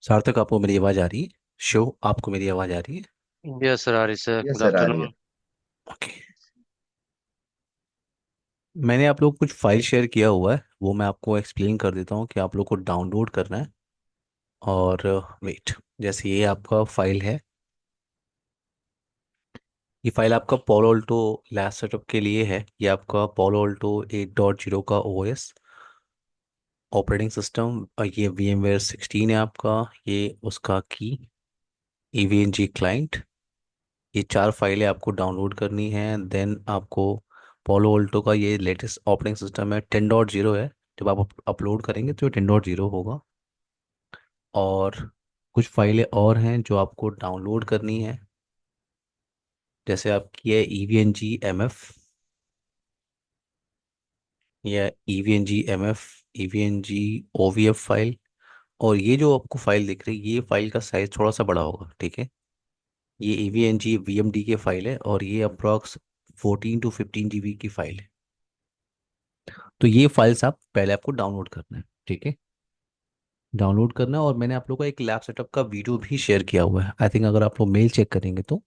सार्थक, आपको मेरी आवाज़ आ रही है? शिव, आपको मेरी आवाज़ आ रही है? यस सर, आरी सर, यस गुड सर, आ रही है। आफ्टरनून। ओके। मैंने आप लोग को कुछ फाइल शेयर किया हुआ है, वो मैं आपको एक्सप्लेन कर देता हूँ कि आप लोग को डाउनलोड करना है। और वेट, जैसे ये आपका फाइल है। ये फाइल आपका पोलो अल्टो लैब सेटअप के लिए है। ये आपका पोलो अल्टो 8.0 का ओएस ऑपरेटिंग सिस्टम, और ये VMware 16 है आपका। ये उसका की EVNG क्लाइंट। ये चार फाइलें आपको डाउनलोड करनी है। देन आपको पोलो ऑल्टो का ये लेटेस्ट ऑपरेटिंग सिस्टम है, 10.0 है। जब आप अपलोड करेंगे तो 10.0 होगा। और कुछ फाइलें और हैं जो आपको डाउनलोड करनी है। जैसे आपकी है EVNG-MF, या EVNG-MF, EVNG-OVF फाइल। और ये जो आपको फाइल दिख रही है, ये फाइल का साइज थोड़ा सा बड़ा होगा, ठीक है। ये EVNG-VMD की फाइल है, और ये अप्रॉक्स 14 to 15 GB की फाइल है। तो ये फाइल्स आप पहले आपको डाउनलोड करना है, ठीक है। डाउनलोड करना है। और मैंने आप लोगों को एक लैब सेटअप का वीडियो भी शेयर किया हुआ है। आई थिंक अगर आप लोग मेल चेक करेंगे तो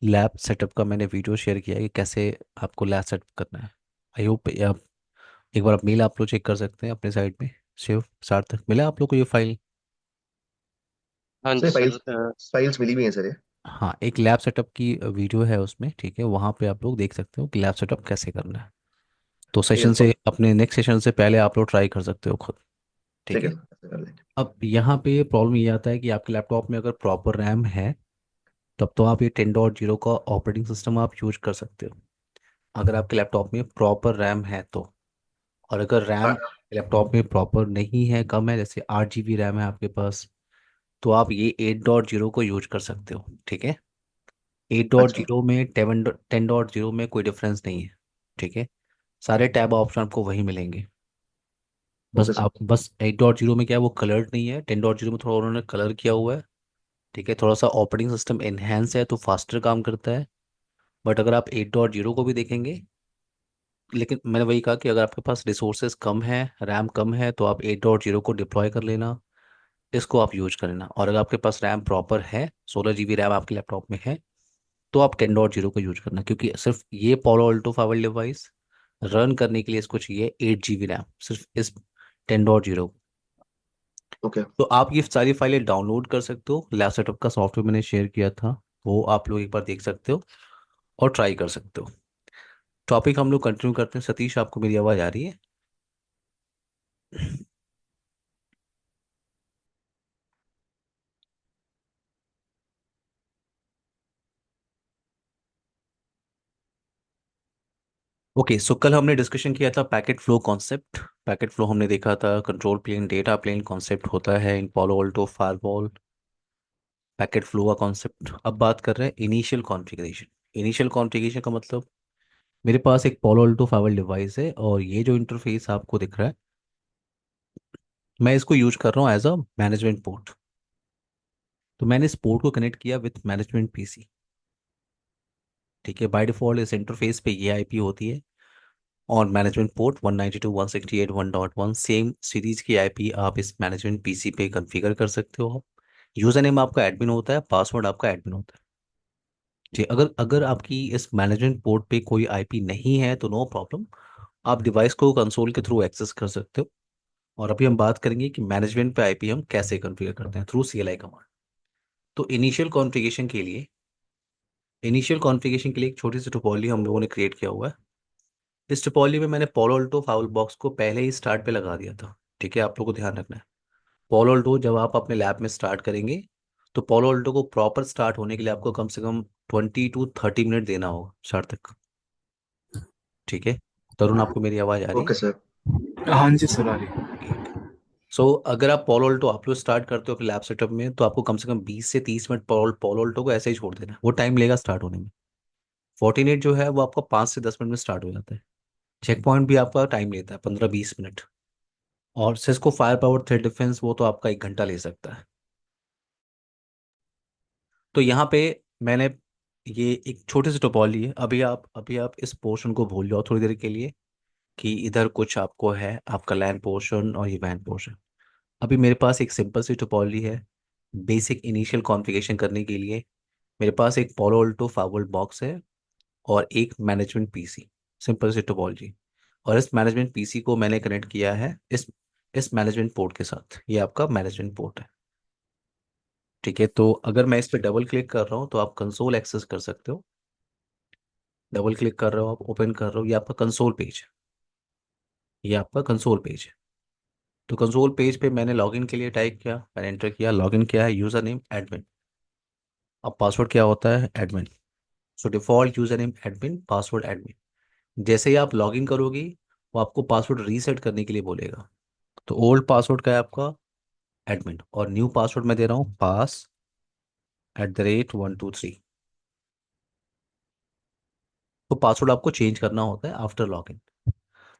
लैब सेटअप का मैंने वीडियो शेयर किया है कि कैसे आपको लैब सेटअप करना है। आई होप आप एक बार आप मेल आप लोग चेक कर सकते हैं अपने साइड में। शिव, सार्थक, मिला आप लोग को ये फाइल? हाँ जी सर सर। फाइल्स फाइल्स मिली हुई हैं सर ये। हाँ, एक लैब सेटअप की वीडियो है उसमें, ठीक है। वहाँ पे आप लोग देख सकते हो कि लैब सेटअप कैसे करना है। तो ठीक है सेशन सर। से अपने नेक्स्ट सेशन से पहले आप लोग ट्राई कर सकते हो खुद, ठीक ठीक है है। सर, ऐसा कर लेंगे। अब यहाँ पे प्रॉब्लम ये आता है कि आपके लैपटॉप में अगर प्रॉपर रैम है, तब तो आप ये 10.0 का ऑपरेटिंग सिस्टम आप यूज कर सकते हो, अगर आपके लैपटॉप में प्रॉपर रैम है तो। और अगर रैम हाँ। लैपटॉप में प्रॉपर नहीं है, कम है, जैसे 8 GB रैम है आपके पास, तो आप ये 8.0 को यूज कर सकते हो, ठीक है। एट डॉट अच्छा। जीरो में 10.0 में कोई डिफरेंस नहीं है, ठीक है। सारे टैब ऑप्शन आपको वही मिलेंगे। बस ओके सर। आप बस 8.0 में क्या है, वो कलर्ड नहीं है। 10.0 में थोड़ा उन्होंने कलर किया हुआ है, ठीक है। थोड़ा सा ऑपरेटिंग सिस्टम एनहेंस है तो फास्टर काम करता है। बट अगर आप 8.0 को भी देखेंगे, लेकिन मैंने वही कहा कि अगर आपके पास रिसोर्सेज कम है, रैम कम है, तो आप 8.0 को डिप्लॉय कर लेना, इसको आप यूज कर लेना। और अगर आपके पास रैम प्रॉपर है, 16 GB रैम आपके लैपटॉप में है, तो आप 10.0 को यूज करना, क्योंकि सिर्फ ये पोलो अल्टो फाइव डिवाइस रन करने के लिए इसको चाहिए 8 GB रैम, सिर्फ इस 10.0। ओके। तो आप ये सारी फाइलें डाउनलोड कर सकते हो। लैब सेटअप का सॉफ्टवेयर मैंने शेयर किया था, वो आप लोग एक बार देख सकते हो और ट्राई कर सकते हो। टॉपिक हम लोग कंटिन्यू करते हैं। सतीश, आपको मेरी आवाज़ आ रही है? ओके, सो कल हमने डिस्कशन किया था packet flow concept. Packet flow हमने देखा था, control plane data plane concept होता है in Palo Alto firewall. Packet flow का कॉन्सेप्ट। अब बात कर रहे हैं इनिशियल कॉन्फ़िगरेशन। इनिशियल कॉन्फ़िगरेशन का मतलब, मेरे पास एक पालो अल्टो फाइव डिवाइस है, और ये जो इंटरफेस आपको दिख रहा है, मैं इसको यूज कर रहा हूँ एज अ मैनेजमेंट पोर्ट। तो मैंने इस पोर्ट को कनेक्ट किया विथ मैनेजमेंट PC, ठीक है। बाय डिफॉल्ट इस इंटरफेस पे ये IP होती है। और मैनेजमेंट पोर्ट 192.168.1.1 सेम सीरीज की IP आप इस मैनेजमेंट PC पे कॉन्फ़िगर कर सकते हो आप। यूज़र नेम आपका एडमिन होता है, पासवर्ड आपका एडमिन होता है, जी। अगर अगर आपकी इस मैनेजमेंट पोर्ट पे कोई IP नहीं है तो नो प्रॉब्लम, आप डिवाइस को कंसोल के थ्रू एक्सेस कर सकते हो। और अभी हम बात करेंगे कि मैनेजमेंट पे IP हम कैसे कॉन्फ़िगर करते हैं थ्रू CLI कमांड। तो इनिशियल कॉन्फ़िगरेशन के लिए एक छोटी सी टोपोलॉजी हम लोगों ने क्रिएट किया हुआ है। इस टोपोलॉजी में मैंने पोलो अल्टो फाउल बॉक्स को पहले ही स्टार्ट पे लगा दिया था, ठीक है। आप लोगों को ध्यान रखना है, पोलो अल्टो जब आप अपने लैब में स्टार्ट करेंगे, तो पोलो अल्टो को प्रॉपर स्टार्ट होने के लिए आपको कम से कम 20 to 30 मिनट देना होगा स्टार्ट तक, ठीक है। तरुण, आपको मेरी आवाज़ आ रही ओके है? सर। हाँ जी सर, आ रही है। ठीक। सो अगर आप पोलो अल्टो आप लोग स्टार्ट करते हो अपने लैब सेटअप में, तो आपको कम से कम 20 से 30 मिनट पोलो अल्टो को ऐसे ही छोड़ देना है। वो टाइम लेगा स्टार्ट होने में। 14 जो है वो आपका 5 से 10 मिनट में स्टार्ट हो जाता है। चेक पॉइंट भी आपका टाइम लेता है 15-20 मिनट। और Cisco fire power thread defence, वो तो आपका 1 घंटा ले सकता है। तो यहाँ पे मैंने ये एक छोटी सी टोपोलॉजी है। अभी आप इस पोर्शन को भूल जाओ थोड़ी देर के लिए, कि इधर कुछ आपको है आपका लैन पोर्शन और ये वैन पोर्शन। अभी मेरे पास एक सिंपल सी टोपोलॉजी है। बेसिक इनिशियल कॉन्फ़िगरेशन करने के लिए मेरे पास एक पोलो अल्टो फाइव बॉक्स है और एक मैनेजमेंट पीसी। सिंपल सी टोपोलॉजी। और इस मैनेजमेंट पीसी को मैंने कनेक्ट किया है इस मैनेजमेंट पोर्ट के साथ। ये आपका मैनेजमेंट पोर्ट है। ठीक है, तो अगर मैं इस पर डबल क्लिक कर रहा हूँ तो आप कंसोल एक्सेस कर सकते हो। डबल क्लिक कर रहे हो, आप ओपन कर रहे हो, ये आपका कंसोल पेज है। ये आपका कंसोल पेज है। तो कंसोल पेज पे मैंने लॉगिन के लिए टाइप किया, मैंने एंटर किया, लॉगिन किया है, यूज़र नेम एडमिन। अब पासवर्ड क्या होता है? Admin. So default user name admin, password admin. जैसे ही आप लॉगिन करोगे वो आपको पासवर्ड रीसेट करने के लिए बोलेगा। तो ओल्ड पासवर्ड का है आपका एडमिन, और न्यू पासवर्ड मैं दे रहा हूँ pass@123। तो पासवर्ड आपको चेंज करना होता है आफ्टर लॉगिन।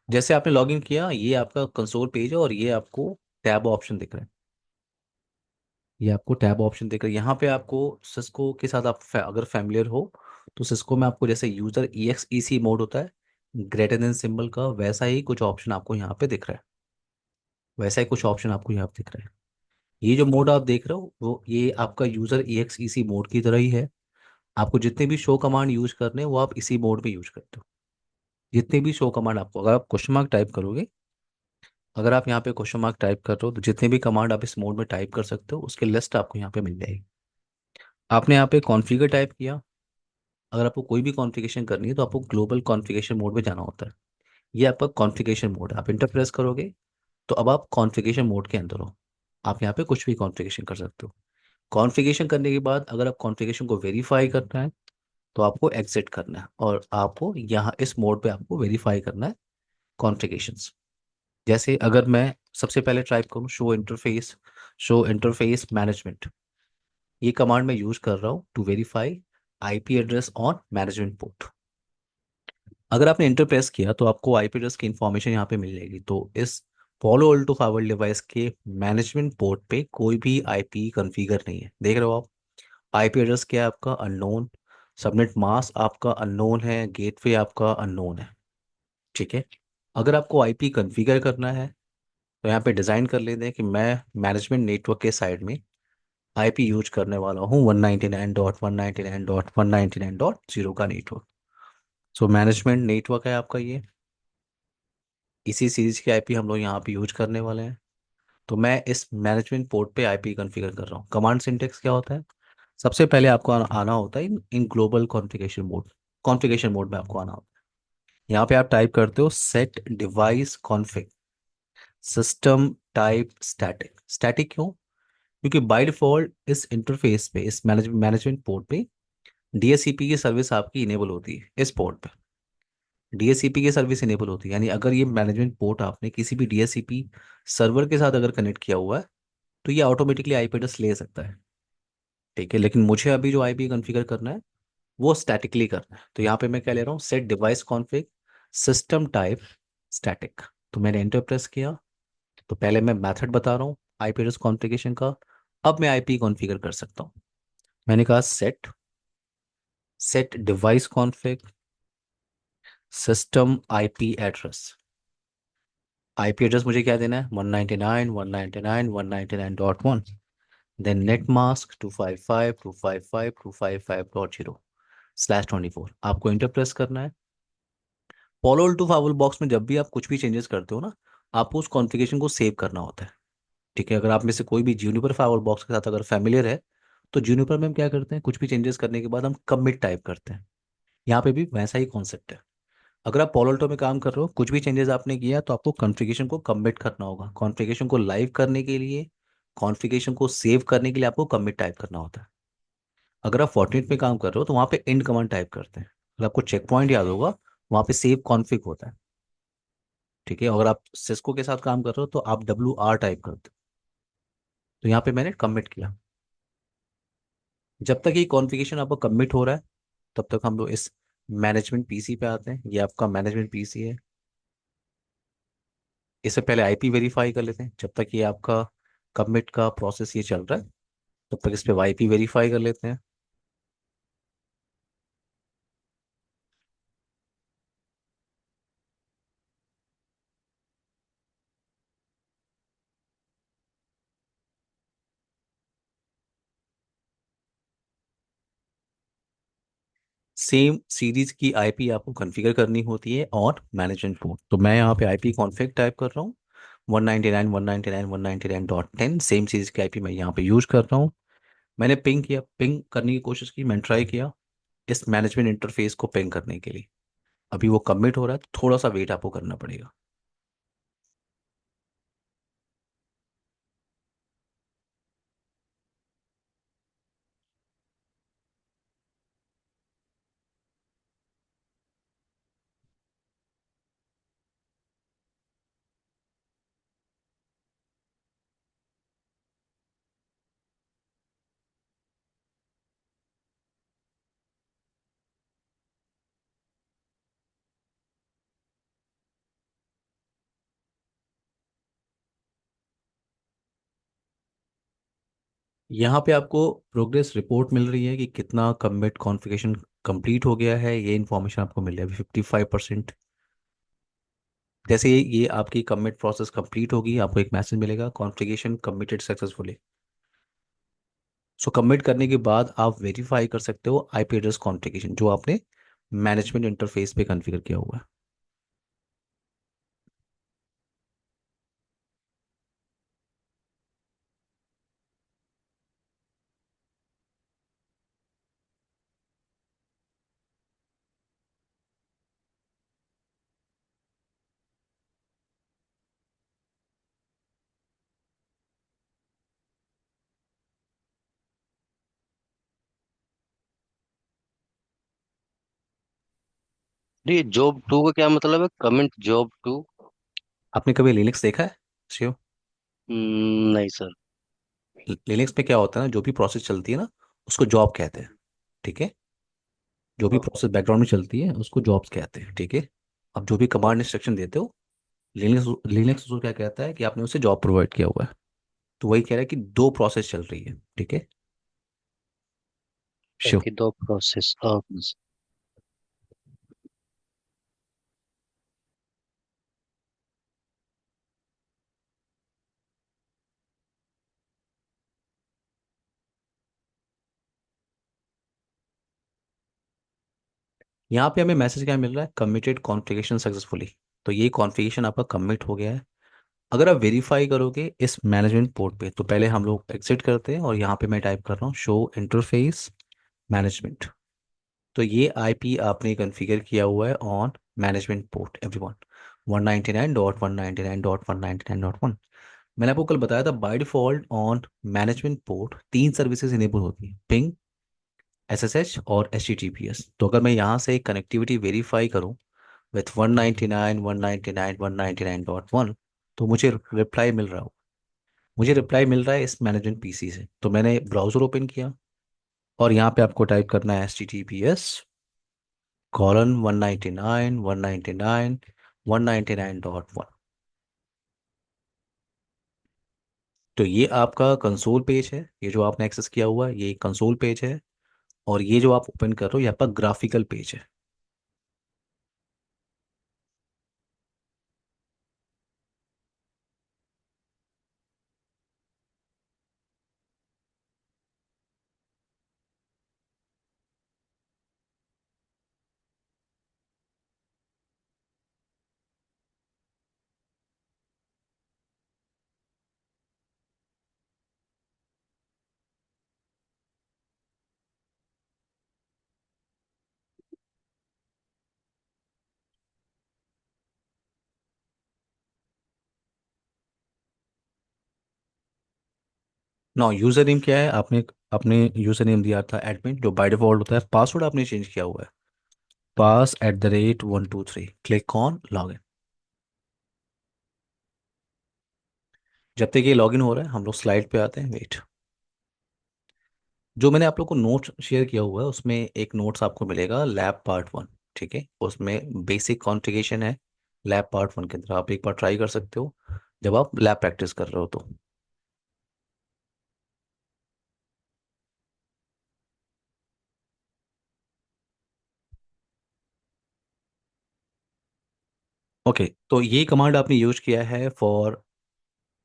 जैसे आपने लॉगिन किया, ये आपका कंसोल पेज है और ये आपको टैब ऑप्शन दिख रहा है। ये आपको टैब ऑप्शन दिख रहा है। यहाँ पे आपको सिस्को के साथ आप अगर फैमिलियर हो तो सिस्को में आपको जैसे यूजर EXEC मोड होता है ग्रेटर देन सिंबल का, वैसा ही कुछ ऑप्शन आपको यहाँ पे दिख रहा है। वैसा ही कुछ ऑप्शन आपको यहाँ पे दिख रहा है। ये जो मोड आप देख रहे हो वो ये आपका यूजर EXEC मोड की तरह ही है। आपको जितने भी शो कमांड यूज करने हैं वो आप इसी मोड में यूज करते हो। जितने भी शो कमांड आपको, अगर आप क्वेश्चन मार्क टाइप करोगे, अगर आप यहाँ पे क्वेश्चन मार्क टाइप कर रहे हो तो जितने भी कमांड आप इस मोड में टाइप कर सकते हो उसकी लिस्ट आपको यहाँ पे मिल जाएगी। आपने यहाँ पे कॉन्फ़िगर टाइप किया। अगर आपको कोई भी कॉन्फ़िगरेशन करनी है तो आपको ग्लोबल कॉन्फ़िगरेशन मोड में जाना होता है। ये आपका कॉन्फ़िगरेशन मोड है। आप इंटर प्रेस करोगे तो अब आप कॉन्फ़िगरेशन मोड के अंदर हो। आप यहाँ पे कुछ भी कॉन्फ़िगरेशन कर सकते हो। कॉन्फ़िगरेशन करने के बाद अगर आप कॉन्फ़िगरेशन को वेरीफाई करना है तो आपको एग्जिट करना है और आपको यहाँ इस मोड पे आपको वेरीफाई करना है कॉन्फ़िगरेशंस। जैसे अगर मैं सबसे पहले टाइप करूँ शो इंटरफेस मैनेजमेंट, ये कमांड मैं यूज कर रहा हूँ to verify IP address on management port. अगर आपने इंटर प्रेस किया तो आपको IP एड्रेस की इंफॉर्मेशन यहाँ पे मिल जाएगी। तो इस पॉलो अल्टो फाइवर डिवाइस के मैनेजमेंट पोर्ट पे कोई भी IP कॉन्फ़िगर नहीं है। देख रहे हो आप? IP एड्रेस क्या है आपका? अननोन। सबनेट मास्क आपका अननोन है, गेटवे आपका अननोन है। ठीक है। अगर आपको IP कॉन्फ़िगर करना है तो यहाँ पे डिज़ाइन कर लेते हैं कि मैं मैनेजमेंट नेटवर्क के साइड में IP यूज करने वाला हूँ 199.199.199.0 का नेटवर्क। सो मैनेजमेंट नेटवर्क है आपका ये। इसी सीरीज के IP हम लोग यहाँ पे यूज करने वाले हैं। तो मैं इस मैनेजमेंट पोर्ट पे IP कॉन्फ़िगर कर रहा हूँ। कमांड सिंटेक्स क्या होता है? सबसे पहले आपको आना होता है in global configuration mode. Configuration mode में आपको आना होता है। यहाँ पे आप टाइप करते हो set device config system type static. Static क्यों? क्योंकि बाय डिफॉल्ट इस इंटरफेस पे, इस मैनेजमेंट पोर्ट पे DSCP की सर्विस आपकी इनेबल होती है। इस पोर्ट पे DSCP की सर्विस इनेबल होती है, यानी अगर ये मैनेजमेंट पोर्ट आपने किसी भी DSCP सर्वर के साथ अगर कनेक्ट किया हुआ है तो ये ऑटोमेटिकली IP एड्रेस ले सकता है। ठीक है, लेकिन मुझे अभी जो IP कॉन्फ़िगर करना है वो स्टैटिकली करना है। तो यहाँ पे मैं क्या ले रहा हूँ? Set device config system type static. तो मैंने एंटर प्रेस किया। तो पहले मैं मेथड बता रहा हूँ IP एड्रेस कॉन्फ़िगरेशन का। अब मैं IP कॉन्फ़िगर कर सकता हूँ। मैंने कहा set set device config system IP address. IP address मुझे क्या देना है? 199.199.199.1। Then net mask 255.255.255.0/24। आपको इंटर प्रेस करना है। पोलो टू फावल बॉक्स में जब भी आप कुछ भी चेंजेस करते हो ना, आपको उस कॉन्फ़िगरेशन को सेव करना होता है। ठीक है, अगर आप में से कोई भी जूनिपर फावल बॉक्स के साथ अगर फैमिलियर है तो जूनिपर में हम क्या करते हैं, कुछ भी चेंजेस करने के बाद हम कमिट टाइप करते हैं। यहाँ पे भी वैसा ही कॉन्सेप्ट है। अगर आप पोलोल्टो में काम कर रहे हो, कुछ भी चेंजेस आपने किया तो आपको कॉन्फ़िगरेशन को कमिट करना होगा। कॉन्फ़िगरेशन को लाइव करने के लिए, कॉन्फ़िगरेशन को सेव करने के लिए आपको कमिट टाइप करना होता है। अगर आप फोर्टनेट में काम कर रहे हो तो वहाँ पे एंड कमांड टाइप करते हैं। अगर आपको चेक पॉइंट याद होगा, वहाँ पे सेव कॉन्फ़िग होता है। ठीक है, अगर आप सिस्को के साथ काम कर रहे हो तो आप WR टाइप करते हो। तो यहाँ पे मैंने कमिट किया। जब तक ये कॉन्फ़िगरेशन आपका कमिट हो रहा है तब तक हम लोग इस मैनेजमेंट पीसी पे आते हैं। ये आपका मैनेजमेंट पीसी है। इससे पहले IP वेरीफाई कर लेते हैं। जब तक ये आपका कमिट का प्रोसेस ये चल रहा है तब तक इस पे IP वेरीफाई कर लेते हैं। सेम सीरीज की आईपी आपको कॉन्फ़िगर करनी होती है और मैनेजमेंट पोर्ट। तो मैं यहाँ पे आईपी कॉन्फ़िग टाइप कर रहा हूँ 199.199.199.10, सेम सीरीज की आईपी मैं यहाँ पे यूज कर रहा हूँ। मैंने पिंग किया, पिंग करने की कोशिश की, मैंने ट्राई किया इस मैनेजमेंट इंटरफेस को पिंग करने के लिए। अभी वो कमिट हो रहा है, तो थोड़ा सा वेट आपको करना पड़ेगा। यहाँ पे आपको प्रोग्रेस रिपोर्ट मिल रही है कि कितना कमिट कॉन्फ़िगरेशन कंप्लीट हो गया है, ये इन्फॉर्मेशन आपको मिल रही है 55%। जैसे ये आपकी कमिट प्रोसेस कंप्लीट होगी, आपको एक मैसेज मिलेगा कॉन्फ़िगरेशन कमिटेड सक्सेसफुली। सो कमिट करने के बाद आप वेरीफाई कर सकते हो आईपी एड्रेस कॉन्फ़िगरेशन जो आपने मैनेजमेंट इंटरफेस पे कॉन्फ़िगर किया हुआ है। ये जॉब टू का क्या मतलब है, कमेंट जॉब टू? आपने कभी लिनक्स देखा है शिव? नहीं सर। लिनक्स में क्या होता है ना, जो भी प्रोसेस चलती है ना उसको जॉब कहते हैं। ठीक है, जो भी प्रोसेस बैकग्राउंड में चलती है उसको जॉब्स कहते हैं। ठीक है, अब जो भी कमांड इंस्ट्रक्शन देते हो, लिनक्स लिनक्स उसको क्या कहता है कि आपने उसे जॉब प्रोवाइड किया हुआ है। तो वही कह रहा है कि दो प्रोसेस चल रही है। ठीक है शिव। ओके, दो प्रोसेस। यहाँ पे हमें मैसेज क्या मिल रहा है, कमिटेड कॉन्फ़िगरेशन सक्सेसफुली। तो ये कॉन्फ़िगरेशन आपका कमिट हो गया है। अगर आप वेरीफाई करोगे इस मैनेजमेंट पोर्ट पे, तो पहले हम लोग एग्जिट करते हैं और यहाँ पे मैं टाइप कर रहा हूँ शो इंटरफेस मैनेजमेंट। तो ये आईपी आपने कॉन्फ़िगर किया हुआ है ऑन मैनेजमेंट पोर्ट एवरीवन 199.199.199.1। मैंने आपको कल बताया था by default on management port तीन सर्विसेज इनेबल होती है, पिंग, एसएसएच और एचटीटीपीएस। तो अगर मैं यहाँ से कनेक्टिविटी वेरीफाई करूँ विथ 199.199.199.1, तो मुझे रिप्लाई मिल रहा हो। मुझे रिप्लाई मिल रहा है इस मैनेजमेंट पीसी से। तो मैंने ब्राउज़र ओपन किया और यहाँ पे आपको टाइप करना है https: 199.199.199.1। तो ये आपका कंसोल पेज है, ये जो आपने एक्सेस किया हुआ है ये कंसोल पेज है। और ये जो आप ओपन कर रहे हो ये आपका ग्राफिकल पेज है। ना यूज़र नेम क्या है, आपने अपने यूज़र नेम दिया था एडमिन जो बाय डिफॉल्ट होता है। पासवर्ड आपने चेंज किया हुआ है pass@123, क्लिक ऑन लॉगिन। जब तक ये लॉगिन हो रहा है हम लोग स्लाइड पे आते हैं। वेट, जो मैंने आप लोग को नोट शेयर किया हुआ है उसमें एक नोट्स आपको मिलेगा लैब पार्ट 1। ठीक है, उसमें बेसिक कॉन्फ़िगरेशन है लैब पार्ट 1 के अंदर। आप एक बार ट्राई कर सकते हो जब आप लैब प्रैक्टिस कर रहे हो तो। ओके, तो ये कमांड आपने यूज किया है for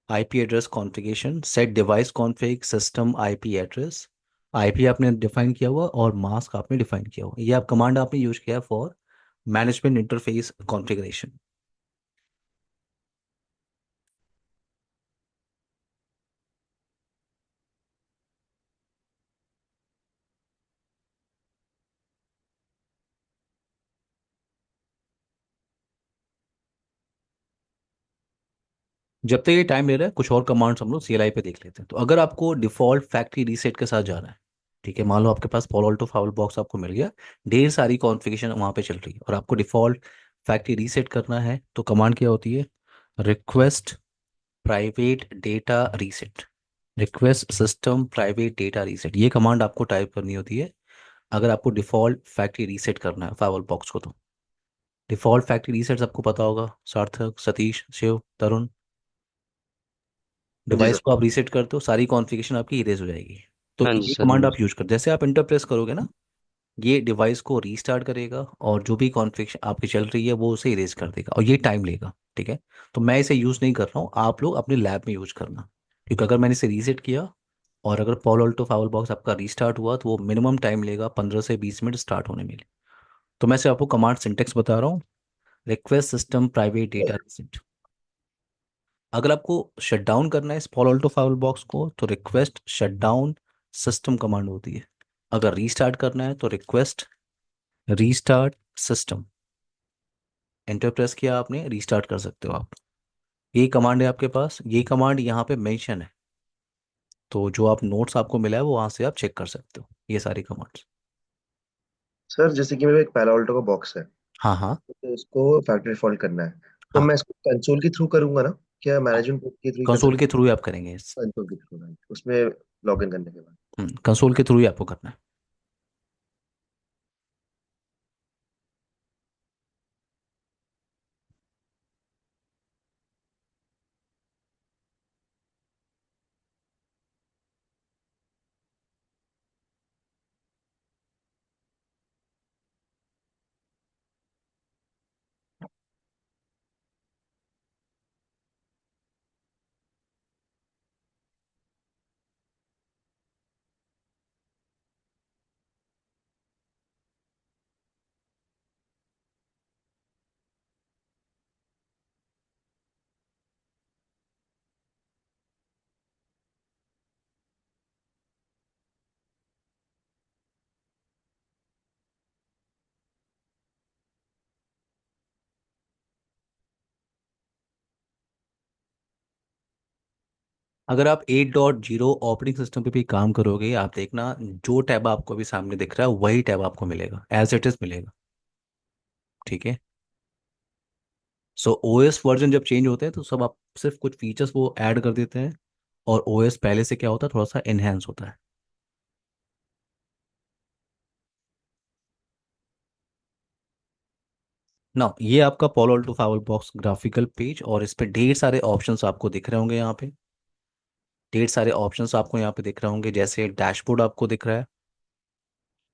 IP address configuration, set device config system IP address IP आपने डिफाइन किया हुआ और मास्क आपने डिफाइन किया हुआ, ये आप कमांड आपने यूज किया फॉर मैनेजमेंट इंटरफेस कॉन्फ़िगरेशन। जब तक ये टाइम ले रहा है कुछ और कमांड्स हम लोग सीएलआई पे देख लेते हैं। तो अगर आपको डिफॉल्ट फैक्ट्री रीसेट के साथ जाना है, ठीक है, मान लो आपके पास पॉलो अल्टो फाउल बॉक्स आपको मिल गया, ढेर सारी कॉन्फ़िगरेशन वहाँ पे चल रही है और आपको डिफॉल्ट फैक्ट्री रीसेट करना है, तो कमांड क्या होती है? Request private data reset. Request system private data reset, ये कमांड आपको टाइप करनी होती है अगर आपको डिफॉल्ट फैक्ट्री रीसेट करना है फाइवल बॉक्स को। तो डिफॉल्ट फैक्ट्री रीसेट सबको पता होगा, सार्थक, सतीश, शिव, तरुण। Ji device sir. को आप रीसेट करते हो, सारी कॉन्फ़िगरेशन आपकी इरेज हो जाएगी। तो हाँ जी ये सर। कमांड आप यूज कर, जैसे आप इंटर प्रेस करोगे ना, ये डिवाइस को रीस्टार्ट करेगा और जो भी कॉन्फ़िगरेशन आपकी चल रही है वो उसे इरेज कर देगा और ये टाइम लेगा, ठीक है। तो मैं इसे यूज़ नहीं कर रहा हूँ, आप लोग अपने लैब में यूज करना, क्योंकि अगर मैंने इसे रीसेट किया और अगर पॉलो अल्टो फाउल बॉक्स आपका रीस्टार्ट हुआ तो वो मिनिमम टाइम लेगा 15 से 20 मिनट स्टार्ट होने में। तो मैं सिर्फ आपको कमांड सिंटेक्स बता रहा हूँ। Request system private data reset. अगर आपको शट डाउन करना है इस पॉलो अल्टो फाइल बॉक्स को तो request shut down system command होती है। अगर रीस्टार्ट करना है तो request restart system. Enter press किया आपने, रीस्टार्ट कर सकते हो आप। ये कमांड है आपके पास, ये कमांड यहाँ पे मेंशन है, तो जो आप नोट्स आपको मिला है वो वहाँ से आप चेक कर सकते हो ये सारी कमांड्स। सर जैसे कि मेरे एक पैलो अल्टो का बॉक्स है, हाँ हाँ। तो उसको फैक्ट्री डिफॉल्ट करना है, तो हाँ मैं इसको कंसोल के थ्रू करूंगा ना, क्या हाँ, मैनेजमेंट के थ्रू ही कर कंसोल सकता के थ्रू ही आप करेंगे इस। हूँ? कंसोल के थ्रू, राइट, उसमें लॉग इन करने के बाद। कंसोल के थ्रू ही आपको करना है। अगर आप 8.0 ऑपरेटिंग सिस्टम पे भी काम करोगे, आप देखना जो टैब आपको अभी सामने दिख रहा है वही टैब आपको मिलेगा, एज इट इज मिलेगा, ठीक है। सो ओएस वर्जन जब चेंज होते हैं तो सब आप सिर्फ कुछ फीचर्स वो ऐड कर देते हैं और ओएस पहले से क्या होता है, थोड़ा सा इनहेंस होता है ना। ये आपका Palo Alto firewall box graphical page और इस पे ढेर सारे ऑप्शंस आपको दिख रहे होंगे यहाँ पे। ढेर सारे ऑप्शंस आपको यहाँ पे दिख रहे होंगे, जैसे डैशबोर्ड आपको दिख रहा है।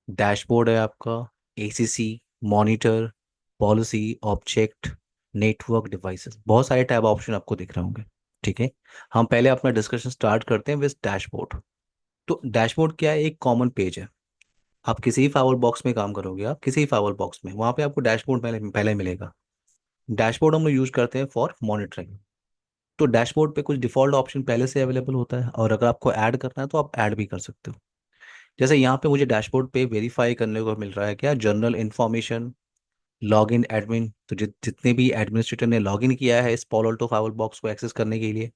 डैशबोर्ड है आपका, ACC, monitor, policy, object, network devices, बहुत सारे टैब ऑप्शन आपको दिख रहे होंगे, ठीक है। हम पहले अपना डिस्कशन स्टार्ट करते हैं विद डैशबोर्ड। तो डैशबोर्ड क्या है? एक कॉमन पेज है। आप किसी भी फाइवर बॉक्स में काम करोगे, आप किसी भी फाइवर बॉक्स में, वहाँ पे आपको डैशबोर्ड पहले पहले मिलेगा। डैशबोर्ड हम लोग यूज करते हैं फॉर मॉनिटरिंग। तो डैशबोर्ड पे कुछ डिफॉल्ट ऑप्शन पहले से अवेलेबल होता है और अगर आपको ऐड करना है तो आप ऐड भी कर सकते हो। जैसे यहाँ पे मुझे डैशबोर्ड पे वेरीफाई करने को मिल रहा है क्या, general information, log in admin. तो जितने भी एडमिनिस्ट्रेटर ने लॉग इन किया है इस पॉलो अल्टो फाइवर बॉक्स को एक्सेस करने के लिए,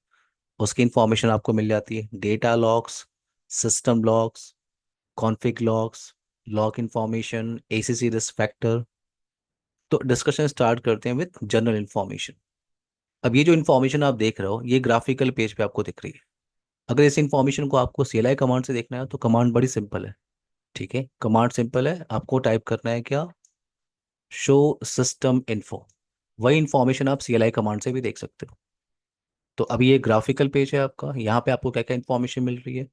उसकी इन्फॉर्मेशन आपको मिल जाती है। Data logs, system logs, config logs, log information, ACC risk factor. तो डिस्कशन स्टार्ट करते हैं विद जनरल इन्फॉर्मेशन। अब ये जो इन्फॉर्मेशन आप देख रहे हो ये ग्राफिकल पेज पे आपको दिख रही है। अगर इस इन्फॉर्मेशन को आपको सीएलआई कमांड से देखना है तो कमांड बड़ी सिंपल है, ठीक है। कमांड सिंपल है, आपको टाइप करना है क्या, शो सिस्टम इन्फो। वही इन्फॉर्मेशन आप सीएलआई कमांड से भी देख सकते हो। तो अभी ये ग्राफिकल पेज है आपका, यहाँ पे आपको क्या क्या इन्फॉर्मेशन मिल रही है।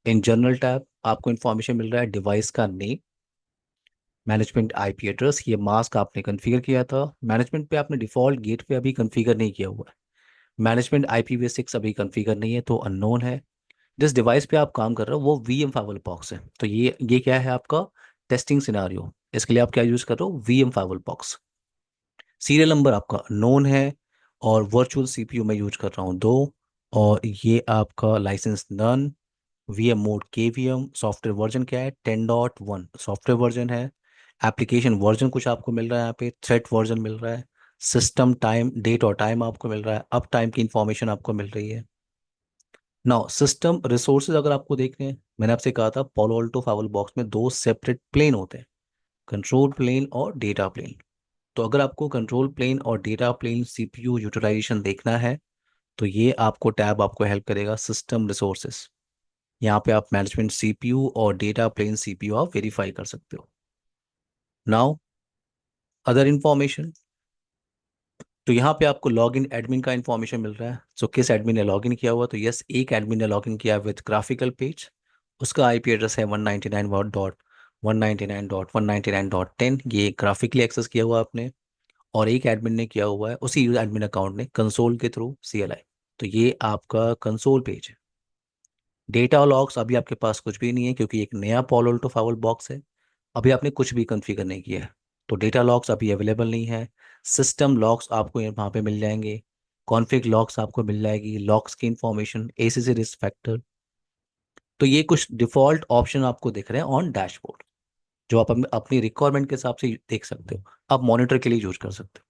इन जनरल टैब आपको इन्फॉर्मेशन मिल रहा है डिवाइस का नेम, मैनेजमेंट आईपी एड्रेस, ये मास्क आपने कॉन्फ़िगर किया था। मैनेजमेंट पे आपने डिफॉल्ट गेट पे अभी कॉन्फ़िगर नहीं किया हुआ है। मैनेजमेंट IPv6 अभी कॉन्फ़िगर नहीं है तो अननोन है। जिस डिवाइस पे आप काम कर रहे हो वो वीएम फाइवल बॉक्स है। तो ये क्या है आपका टेस्टिंग सिनारियो। इसके लिए आप क्या यूज़ कर रहे हो, वीएम फाइवल बॉक्स। सीरियल नंबर आपका नोन है, और वर्चुअल सीपीयू मैं यूज कर रहा हूँ दो, और ये आपका license none. VM mode KVM, software version क्या है 10.1 सॉफ्टवेयर वर्जन है। एप्लीकेशन वर्जन कुछ आपको मिल रहा है यहाँ पे, थ्रेट वर्जन मिल रहा है। सिस्टम टाइम, डेट और टाइम आपको मिल रहा है, अप टाइम की इंफॉर्मेशन आपको मिल रही है। नाउ सिस्टम रिसोर्सेज अगर आपको देखने हैं, मैंने आपसे कहा था पोलो अल्टो फाइवल बॉक्स में दो सेपरेट प्लेन होते हैं, कंट्रोल प्लेन और डेटा प्लेन। तो अगर आपको कंट्रोल प्लेन और डेटा प्लेन सीपीयू यूटिलाइजेशन देखना है, तो ये आपको टैब आपको हेल्प करेगा, सिस्टम रिसोर्सेज। यहाँ पे आप मैनेजमेंट सीपीयू और डेटा प्लेन सीपीयू आप वेरीफाई कर सकते हो। नाउ अदर इंफॉर्मेशन, तो यहाँ पे आपको लॉगिन एडमिन का इंफॉर्मेशन मिल रहा है। सो किस एडमिन ने लॉगिन किया हुआ, तो यस एक एडमिन ने लॉगिन किया विद ग्राफिकल पेज। उसका आईपी एड्रेस है 199.199.199.10, ये ग्राफिकली एक्सेस किया हुआ आपने। और एक एडमिन ने किया हुआ है, उसी एडमिन अकाउंट ने कंसोल के थ्रू सीएलआई। तो ये आपका कंसोल पेज है। डेटा लॉग्स अभी आपके पास कुछ भी नहीं है, क्योंकि एक नया पॉलो टू फावल बॉक्स है, अभी आपने कुछ भी कॉन्फ़िगर नहीं किया है। तो डेटा लॉग्स अभी अवेलेबल नहीं है। सिस्टम लॉग्स आपको वहाँ पे मिल जाएंगे, कॉन्फ़िग लॉग्स आपको मिल जाएगी, लॉग्स की इंफॉर्मेशन, एसीसी रिस्क फैक्टर। तो ये कुछ डिफ़ॉल्ट ऑप्शन आपको दिख रहे हैं ऑन डैशबोर्ड, जो आप अपनी रिक्वायरमेंट के हिसाब से देख सकते हो, आप मॉनिटर के लिए यूज कर सकते हो।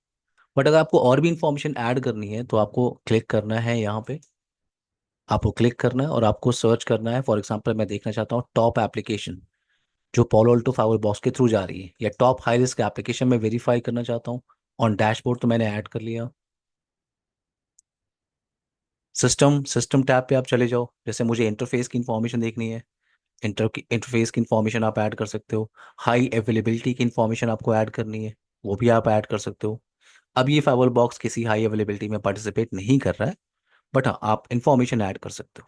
बट अगर आपको और भी इंफॉर्मेशन ऐड करनी है, तो आपको क्लिक करना है यहाँ पे, आपको क्लिक करना है और आपको सर्च करना है। फॉर एग्जांपल मैं देखना चाहता हूँ टॉप एप्लीकेशन जो पॉलो अल्टो फाइवर बॉक्स के थ्रू जा रही है, या टॉप हाई रिस्क एप्लीकेशन में वेरीफाई करना चाहता हूँ ऑन डैशबोर्ड, तो मैंने ऐड कर लिया। सिस्टम टैब पे आप चले जाओ, जैसे मुझे इंटरफेस की इंफॉर्मेशन देखनी है, इंटरफेस की इंफॉर्मेशन आप ऐड कर सकते हो। हाई अवेलेबिलिटी की इंफॉर्मेशन आपको ऐड करनी है, वो भी आप ऐड कर सकते हो। अब ये फाइवर बॉक्स किसी हाई अवेलेबिलिटी में पार्टिसिपेट नहीं कर रहा है, बट हाँ आप इंफॉर्मेशन ऐड कर सकते हो।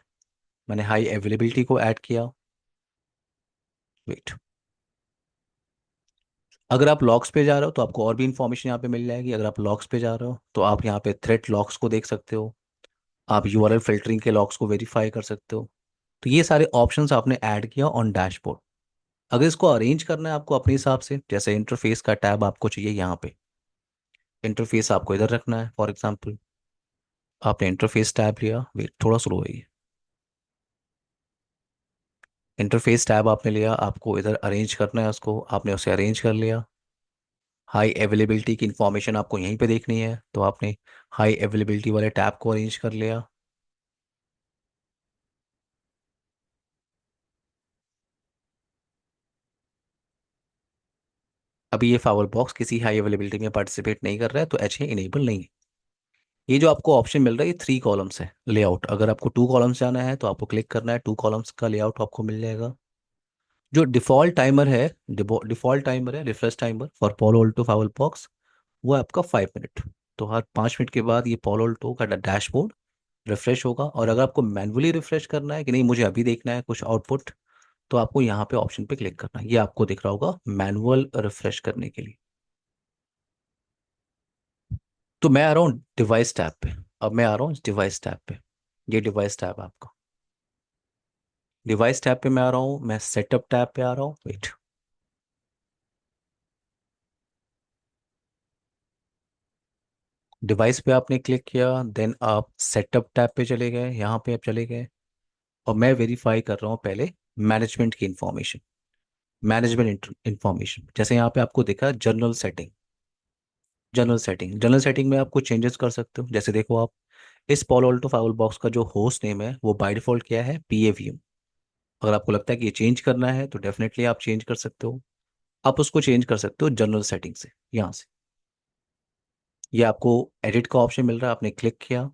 मैंने हाई अवेलेबिलिटी को ऐड किया। वेट, अगर आप लॉग्स पे जा रहे हो तो आपको और भी इंफॉर्मेशन यहाँ पे मिल जाएगी। अगर आप लॉग्स पे जा रहे हो तो आप यहाँ पे थ्रेट लॉग्स को देख सकते हो, आप यूआरएल फिल्टरिंग के लॉग्स को वेरीफाई कर सकते हो। तो ये सारे ऑप्शंस आपने ऐड किया ऑन डैशबोर्ड। अगर इसको अरेंज करना है आपको अपने हिसाब से, जैसे इंटरफेस का टैब आपको चाहिए यहाँ पे, इंटरफेस आपको इधर रखना है। फॉर एग्जांपल आपने इंटरफेस टैब लिया, वेट थोड़ा स्लो है ये, इंटरफेस टैब आपने लिया, आपको इधर अरेंज करना है उसको, आपने उसे अरेंज कर लिया। हाई अवेलेबिलिटी की इंफॉर्मेशन आपको यहीं पे देखनी है, तो आपने हाई अवेलेबिलिटी वाले टैब को अरेंज कर लिया। अभी ये फावर बॉक्स किसी हाई अवेलेबिलिटी में पार्टिसिपेट नहीं कर रहा है, तो एच ए इनेबल नहीं है। ये जो आपको ऑप्शन मिल रहा है ये 3 कॉलम्स है लेआउट। अगर आपको 2 कॉलम्स जाना है तो आपको क्लिक करना है, 2 कॉलम्स का लेआउट आपको मिल जाएगा। जो डिफ़ॉल्ट टाइमर है, डिफ़ॉल्ट टाइमर है refresh timer for polo Alto फावर box, वो है आपका 5 मिनट। तो हर 5 मिनट के बाद ये पोलो अल्टो का डैशबोर्ड रिफ्रेश होगा। और अगर आपको मैन्युअली रिफ्रेश करना है कि नहीं मुझे अभी देखना है कुछ आउटपुट, तो आपको यहाँ पे ऑप्शन पे क्लिक करना है, ये आपको दिख रहा होगा मैनुअल रिफ्रेश करने के लिए। तो मैं आ रहा हूँ डिवाइस टैब पे। अब मैं आ रहा हूँ डिवाइस टैब पे, ये डिवाइस टैब है आपका। डिवाइस टैब पे मैं आ रहा हूँ, मैं सेटअप टैब पे आ रहा हूँ। वेट, डिवाइस पे आपने क्लिक किया, देन आप सेटअप टैब पे चले गए, यहाँ पे आप चले गए। और मैं वेरीफाई कर रहा हूँ पहले मैनेजमेंट की इंफॉर्मेशन, मैनेजमेंट इंफॉर्मेशन। जैसे यहाँ पे आपको दिखा जनरल सेटिंग, जनरल सेटिंग में आप कुछ चेंजेस कर सकते हो। जैसे देखो आप, इस पॉलो अल्टो फाइवल बॉक्स का जो होस्ट नेम है वो बाय डिफॉल्ट क्या है, पीएवीएम। अगर आपको लगता है कि ये चेंज करना है तो डेफिनेटली आप चेंज कर सकते हो। आप उसको चेंज कर सकते हो जनरल सेटिंग से, यहाँ से। ये आपको एडिट का ऑप्शन मिल रहा है, आपने क्लिक किया।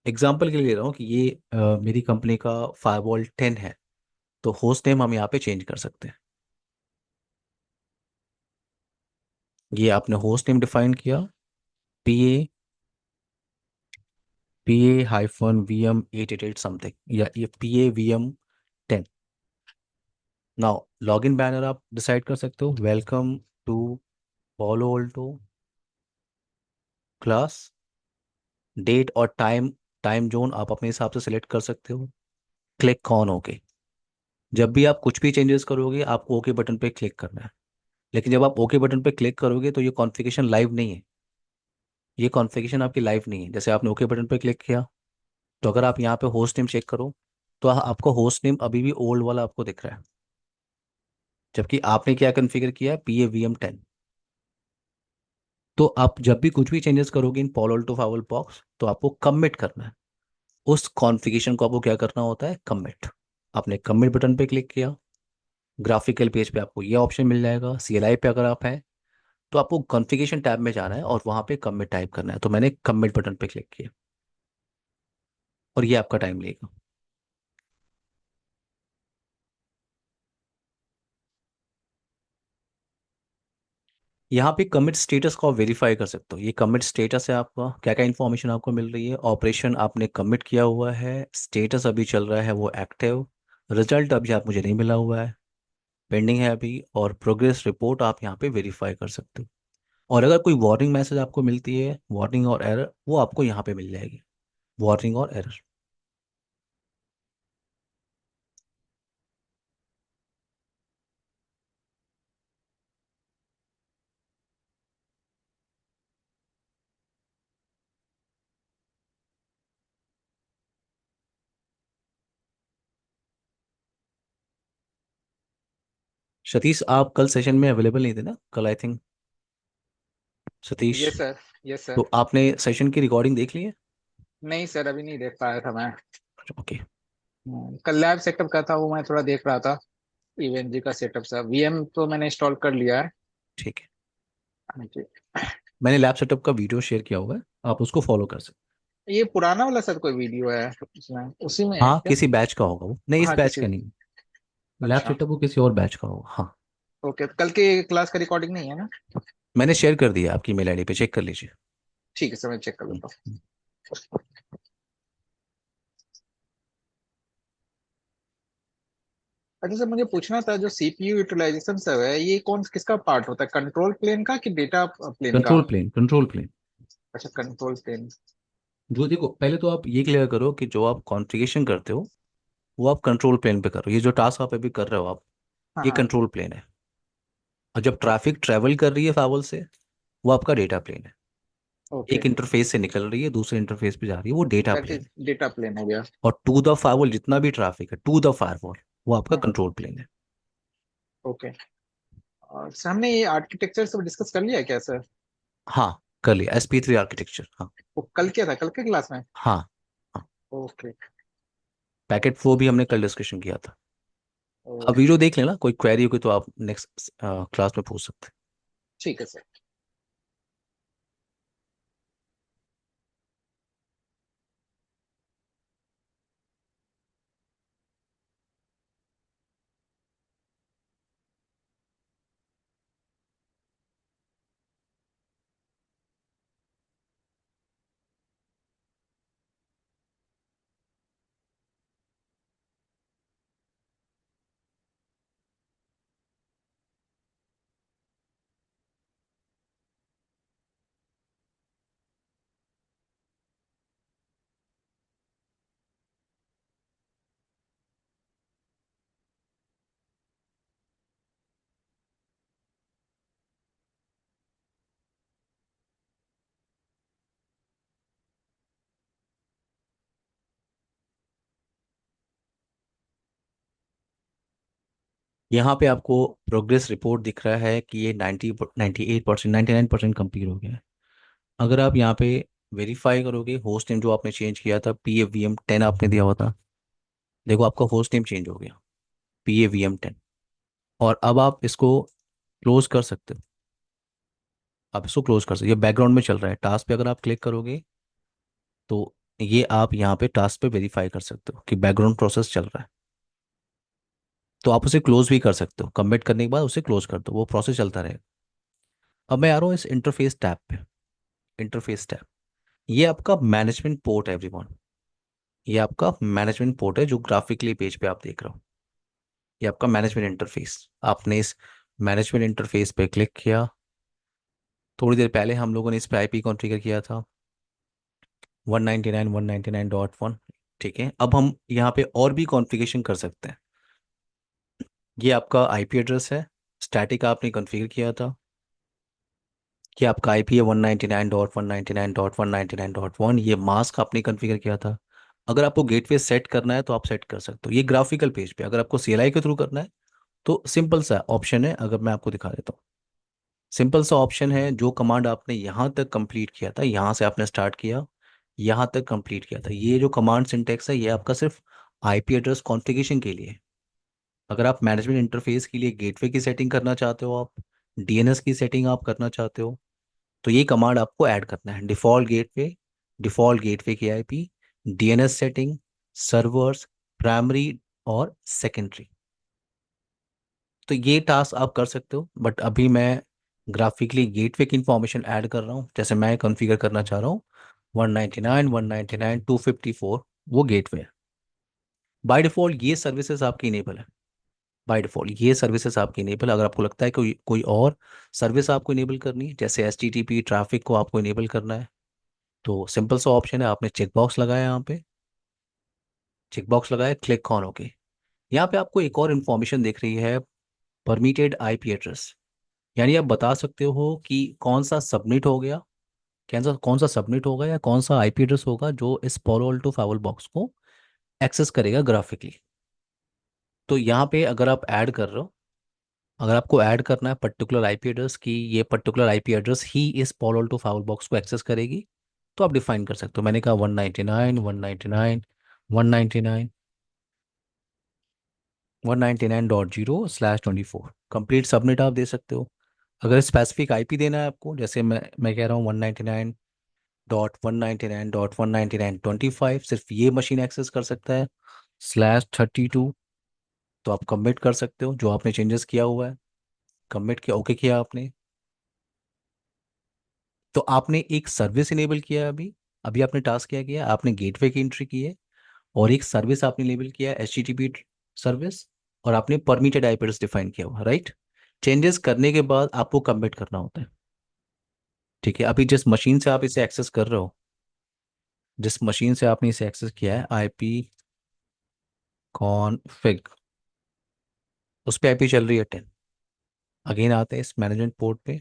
एग्जाम्पल के लिए ले रहा हूँ कि ये मेरी कंपनी का फायरवॉल 10 है, तो होस्ट नेम हम यहाँ पे चेंज कर सकते हैं। ये आपने होस्ट नेम डिफाइन किया, PA-VM 888 समथिंग, या ये PA-VM 10। नाउ लॉगिन बैनर आप डिसाइड कर सकते हो, welcome to Palo Alto class date और टाइम, टाइम जोन आप अपने हिसाब से सिलेक्ट कर सकते हो। Click on okay. जब भी आप कुछ भी चेंजेस करोगे आपको ओके बटन पे क्लिक करना है। लेकिन जब आप ओके बटन पे क्लिक करोगे तो ये कॉन्फ़िगरेशन लाइव नहीं है। ये कॉन्फ़िगरेशन आपकी लाइव नहीं है। जैसे आपने ओके बटन पे क्लिक किया तो अगर आप यहाँ पे होस्ट नेम चेक करो तो आपका होस्ट नेम अभी भी ओल्ड वाला आपको दिख रहा है, जबकि आपने क्या कॉन्फ़िगर किया है, PAVM10। तो आप जब भी कुछ भी चेंजेस करोगे इन पॉलो अल्टो फावल बॉक्स तो आपको कमिट करना है। उस कॉन्फ़िगरेशन को आपको क्या करना होता है, कमिट। आपने कमिट बटन पे क्लिक किया, ग्राफिकल पेज पे आपको ये ऑप्शन मिल जाएगा। CLI पे अगर आप हैं तो आपको कॉन्फ़िगरेशन टैब में जाना है और वहाँ पे कमिट टाइप करना है। तो मैंने कमिट बटन पे क्लिक किया और ये आपका टाइम लेगा। यहाँ पे कमिट स्टेटस को आप वेरीफाई कर सकते हो। ये कमिट स्टेटस है आपका, क्या क्या इन्फॉर्मेशन आपको मिल रही है। ऑपरेशन आपने कमिट किया हुआ है, स्टेटस अभी चल रहा है वो एक्टिव, रिजल्ट अभी आप मुझे नहीं मिला हुआ है, पेंडिंग है अभी, और प्रोग्रेस रिपोर्ट आप यहाँ पे वेरीफाई कर सकते हो। और अगर कोई वार्निंग मैसेज आपको मिलती है, वार्निंग और एरर, वो आपको यहाँ पे मिल जाएगी, वार्निंग और एरर। सतीश आप कल सेशन में अवेलेबल नहीं थे ना, कल I think, Satish. Yes sir. Yes sir. तो आपने सेशन की रिकॉर्डिंग देख ली है? नहीं सर, अभी नहीं देख पाया था मैं। ओके। कल लैब सेटअप का था, वो मैं थोड़ा देख रहा था। इवेंट जी का सेटअप सर, VM तो मैंने इंस्टॉल कर लिया है। ठीक है, हाँ जी। मैंने लैब सेटअप का वीडियो शेयर किया हुआ है, आप उसको फॉलो कर सकते ये पुराना वाला सर कोई वीडियो है उसमें, उसी में हैं। है हाँ, क्या? किसी बैच का होगा वो, नहीं इस हाँ बैच किसी। का नहीं। लैब अच्छा। सेटअप वो किसी और बैच का होगा, हाँ। ओके, कल के क्लास का रिकॉर्डिंग नहीं है ना? मैंने शेयर कर दिया आपकी मेल आईडी पे, चेक कर लीजिए। ठीक है सर, मैं चेक कर हम्म, लेता हूँ। हम्म। अच्छा सर, मुझे पूछना था जो CPU यूटिलाइजेशन सब है, ये कौन किसका पार्ट होता है, कंट्रोल प्लेन का कि डेटा प्लेन का? Control plane, control plane. अच्छा, कंट्रोल प्लेन। जो देखो, पहले तो आप ये क्लियर करो कि जो आप कॉन्फ़िगरेशन करते हो वो आप कंट्रोल प्लेन पे करो। ये जो टास्क आप अभी कर रहे हो आप, हाँ ये हाँ। कंट्रोल प्लेन है। और जब ट्रैफिक ट्रेवल कर रही है फावल से, वो आपका डेटा प्लेन है। ओके। एक इंटरफेस से निकल रही है दूसरे इंटरफेस पे जा रही है, वो डेटा दैट प्लेन इज है। डेटा प्लेन हो गया। और टू द फायरवॉल जितना भी ट्रैफिक है, टू द फायरवॉल, वो आपका हाँ हाँ। कंट्रोल प्लेन है। ओके। और सर हमने ये आर्किटेक्चर सब डिस्कस कर लिया है क्या सर? हाँ, कर लिया, SP3 आर्किटेक्चर, हाँ। वो कल क्या था, कल के क्लास में? हाँ, हाँ। ओके। पैकेट फ्लो भी हमने कल डिस्कशन किया था। अब ओ, वीडियो देख लेना, कोई क्वेरी होगी तो आप नेक्स्ट क्लास में पूछ सकते हैं। ठीक है सर। यहाँ पे आपको प्रोग्रेस रिपोर्ट दिख रहा है कि ये 98%, 99% कंप्लीट हो गया है। अगर आप यहाँ पे वेरीफाई करोगे, होस्ट नेम जो आपने चेंज किया था, PAVM10 आपने दिया हुआ था, देखो आपका होस्ट नेम चेंज हो गया, PAVM10। और अब आप इसको क्लोज कर सकते हो। आप इसको क्लोज कर सकते हो, ये बैकग्राउंड में चल रहा है। टास्क पे अगर आप क्लिक करोगे तो ये आप यहाँ पे टास्क पे वेरीफाई कर सकते हो कि बैकग्राउंड प्रोसेस चल रहा है। तो आप उसे क्लोज भी कर सकते हो, कमिट करने के बाद उसे क्लोज कर दो, वो प्रोसेस चलता रहेगा। अब मैं आ रहा हूँ इस इंटरफेस टैब पे। इंटरफेस टैब, ये आपका मैनेजमेंट पोर्ट है एवरीवन। ये आपका मैनेजमेंट पोर्ट है जो ग्राफिकली पेज पे आप देख रहे हो। ये आपका मैनेजमेंट इंटरफेस। आपने इस मैनेजमेंट इंटरफेस पे क्लिक किया। थोड़ी देर पहले हम लोगों ने इस पे IP कॉन्फ़िगर किया था। 199.199.1। ठीक है, अब हम यहाँ पे और भी कॉन्फ़िगरेशन कर सकते हैं। ये आपका आईपी एड्रेस है, स्टैटिक आपने कॉन्फ़िगर किया था। ये आपका आईपी है 199.199.199.1। ये मास्क आपने कॉन्फ़िगर किया था। अगर आपको गेटवे सेट करना है तो आप सेट कर सकते हो ये ग्राफिकल पेज पे। अगर आपको सीएलआई के थ्रू करना है तो सिंपल सा ऑप्शन है, अगर मैं आपको दिखा देता हूँ। सिंपल सा ऑप्शन है, जो कमांड आपने यहाँ तक कंप्लीट किया था, यहाँ से आपने स्टार्ट किया, यहाँ तक कंप्लीट किया था, ये जो कमांड सिंटेक्स है ये आपका सिर्फ आईपी एड्रेस कॉन्फ़िगरेशन के लिए है। अगर आप मैनेजमेंट इंटरफेस के लिए गेटवे की सेटिंग करना चाहते हो, आप डीएनएस की सेटिंग आप करना चाहते हो, तो ये कमांड आपको ऐड करना है। डिफ़ॉल्ट गेटवे की IP, DNS setting, servers, primary और सेकेंडरी। तो ये टास्क आप कर सकते हो, बट अभी मैं ग्राफिकली गेटवे की इंफॉर्मेशन ऐड कर रहा हूँ। जैसे मैं कॉन्फ़िगर करना चाह रहा हूँ 199, 199, 254, वो गेटवे है। बाय डिफ़ॉल्ट ये सर्विसेज आपकी इनेबल है। बाय डिफ़ॉल्ट ये सर्विसेज आपकी इनेबल। अगर आपको लगता है कोई कोई और सर्विस आपको इनेबल करनी है, जैसे एचटीटीपी ट्रैफिक को आपको इनेबल करना है, तो सिंपल सा ऑप्शन है, आपने चेक बॉक्स लगाया, यहाँ पे चेक बॉक्स लगाया, क्लिक ऑन ओके। यहाँ पे आपको एक और इन्फॉर्मेशन दिख रही है, परमिटेड आईपी एड्रेस। यानी आप बता सकते हो कि कौन सा सबमिट हो गया, कौन सा सबमिट होगा, या कौन सा आईपी एड्रेस होगा जो इस पोलो अल्टो फाइवल बॉक्स को एक्सेस करेगा ग्राफिकली। तो यहाँ पे अगर आप ऐड कर रहे हो, अगर आपको ऐड करना है पर्टिकुलर आईपी एड्रेस की, ये पर्टिकुलर आईपी एड्रेस ही इस पोलो अल्टो फाइवल बॉक्स को एक्सेस करेगी, तो आप डिफाइन कर सकते हो। मैंने कहा 199, 199, 199, 199.0/24 कंप्लीट सबमिट आप दे सकते हो। अगर स्पेसिफिक आईपी देना है आपको, जैसे मैं कह रहा हूँ 199.199.199.25, सिर्फ ये मशीन एक्सेस कर सकता है, /32, तो आप कमिट कर सकते हो जो आपने चेंजेस किया हुआ है। कमिट किया, ओके किया आपने, तो आपने एक सर्विस इनेबल किया है। अभी अभी आपने टास्क क्या किया, आपने गेटवे की एंट्री की है, और एक सर्विस आपने लेबल किया है एचटीटीपी सर्विस, और आपने परमिटेड आईपी एड्रेस डिफाइन किया हुआ, राइट। चेंजेस करने के बाद आपको कमिट करना होता है। ठीक है, अभी जिस मशीन से आप इसे एक्सेस कर रहे हो, जिस मशीन से आपने इसे एक्सेस किया है, आईपी कॉन्फ़िग, उस पे आईपी चल रही है 10। अगेन आते हैं इस मैनेजमेंट पोर्ट पे।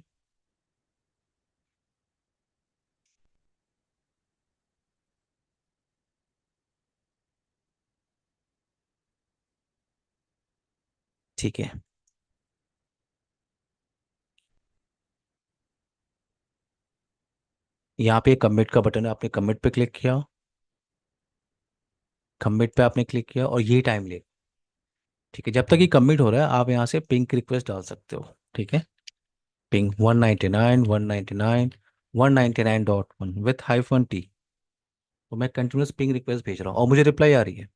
ठीक है, यहाँ पे कमिट का बटन है, आपने कमिट पे क्लिक किया, कमिट पे आपने क्लिक किया, और ये टाइम ले। ठीक है, जब तक ये कमिट हो रहा है आप यहाँ से पिंग रिक्वेस्ट डाल सकते हो। ठीक है, पिंग 199, 199, 199.1 विथ -T। तो मैं कंटिन्यूस पिंग रिक्वेस्ट भेज रहा हूँ और मुझे रिप्लाई आ रही है।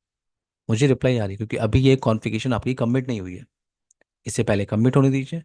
मुझे रिप्लाई आ रही है क्योंकि अभी ये कॉन्फ़िगरेशन आपकी कमिट नहीं हुई है। इससे पहले कमिट होने दीजिए।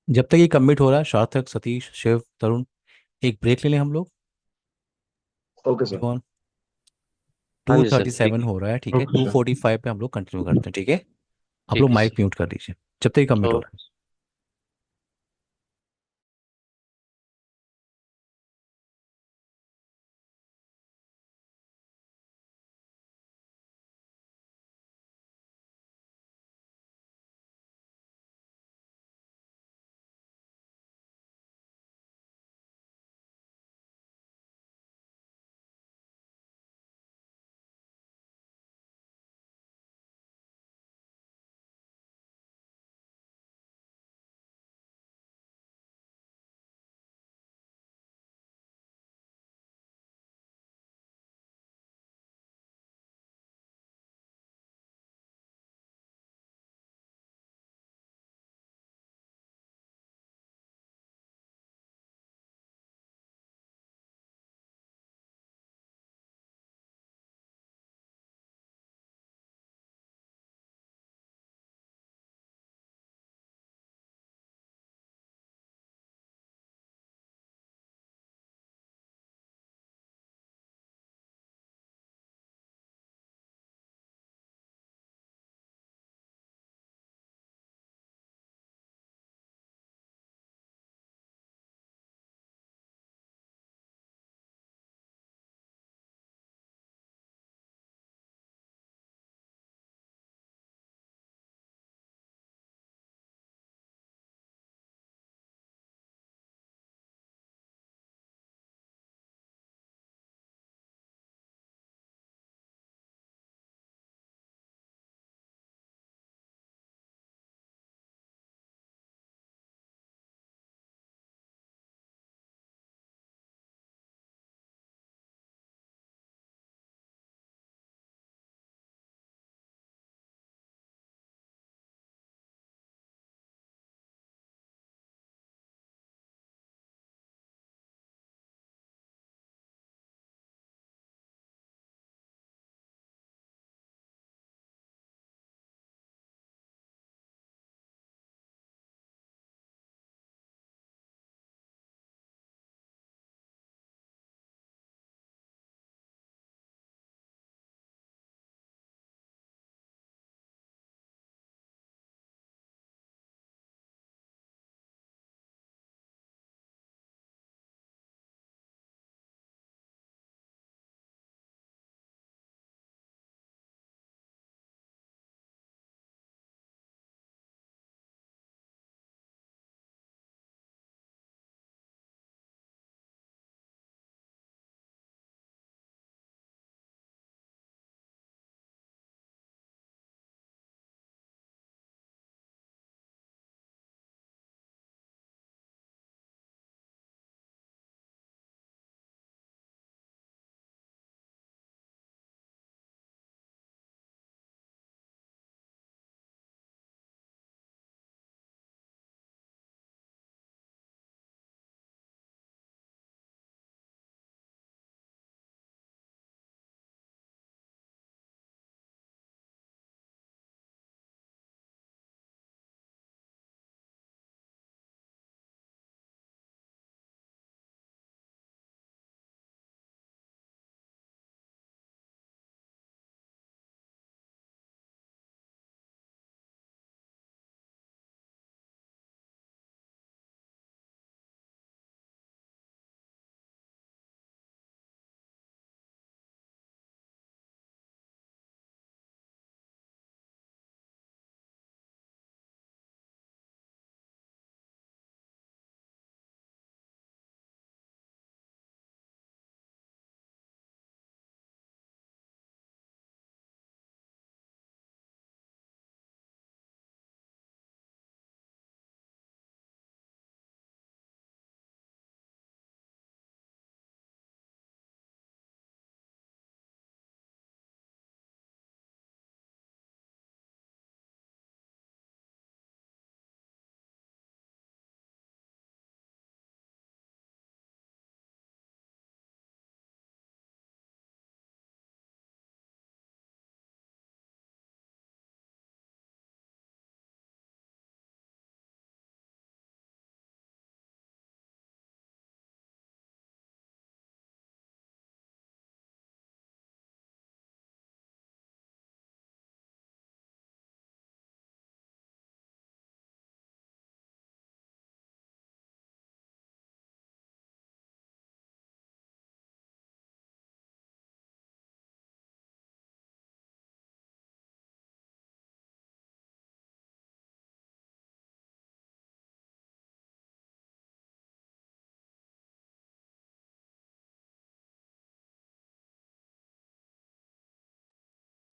जब तक ये कमिट हो रहा है, सार्थक, सतीश, शिव, तरुण, एक ब्रेक ले लें हम लोग। Okay sir. कौन, हाँ टू जी सर, थर्टी ठीक सेवन है। हो रहा है, ठीक है, ओके सर। 2:45 पे हम लोग कंटिन्यू करते हैं। ठीक है, आप ठीक लोग है माइक सर। म्यूट कर दीजिए जब तक ये कमिट हो रहा है। ओके।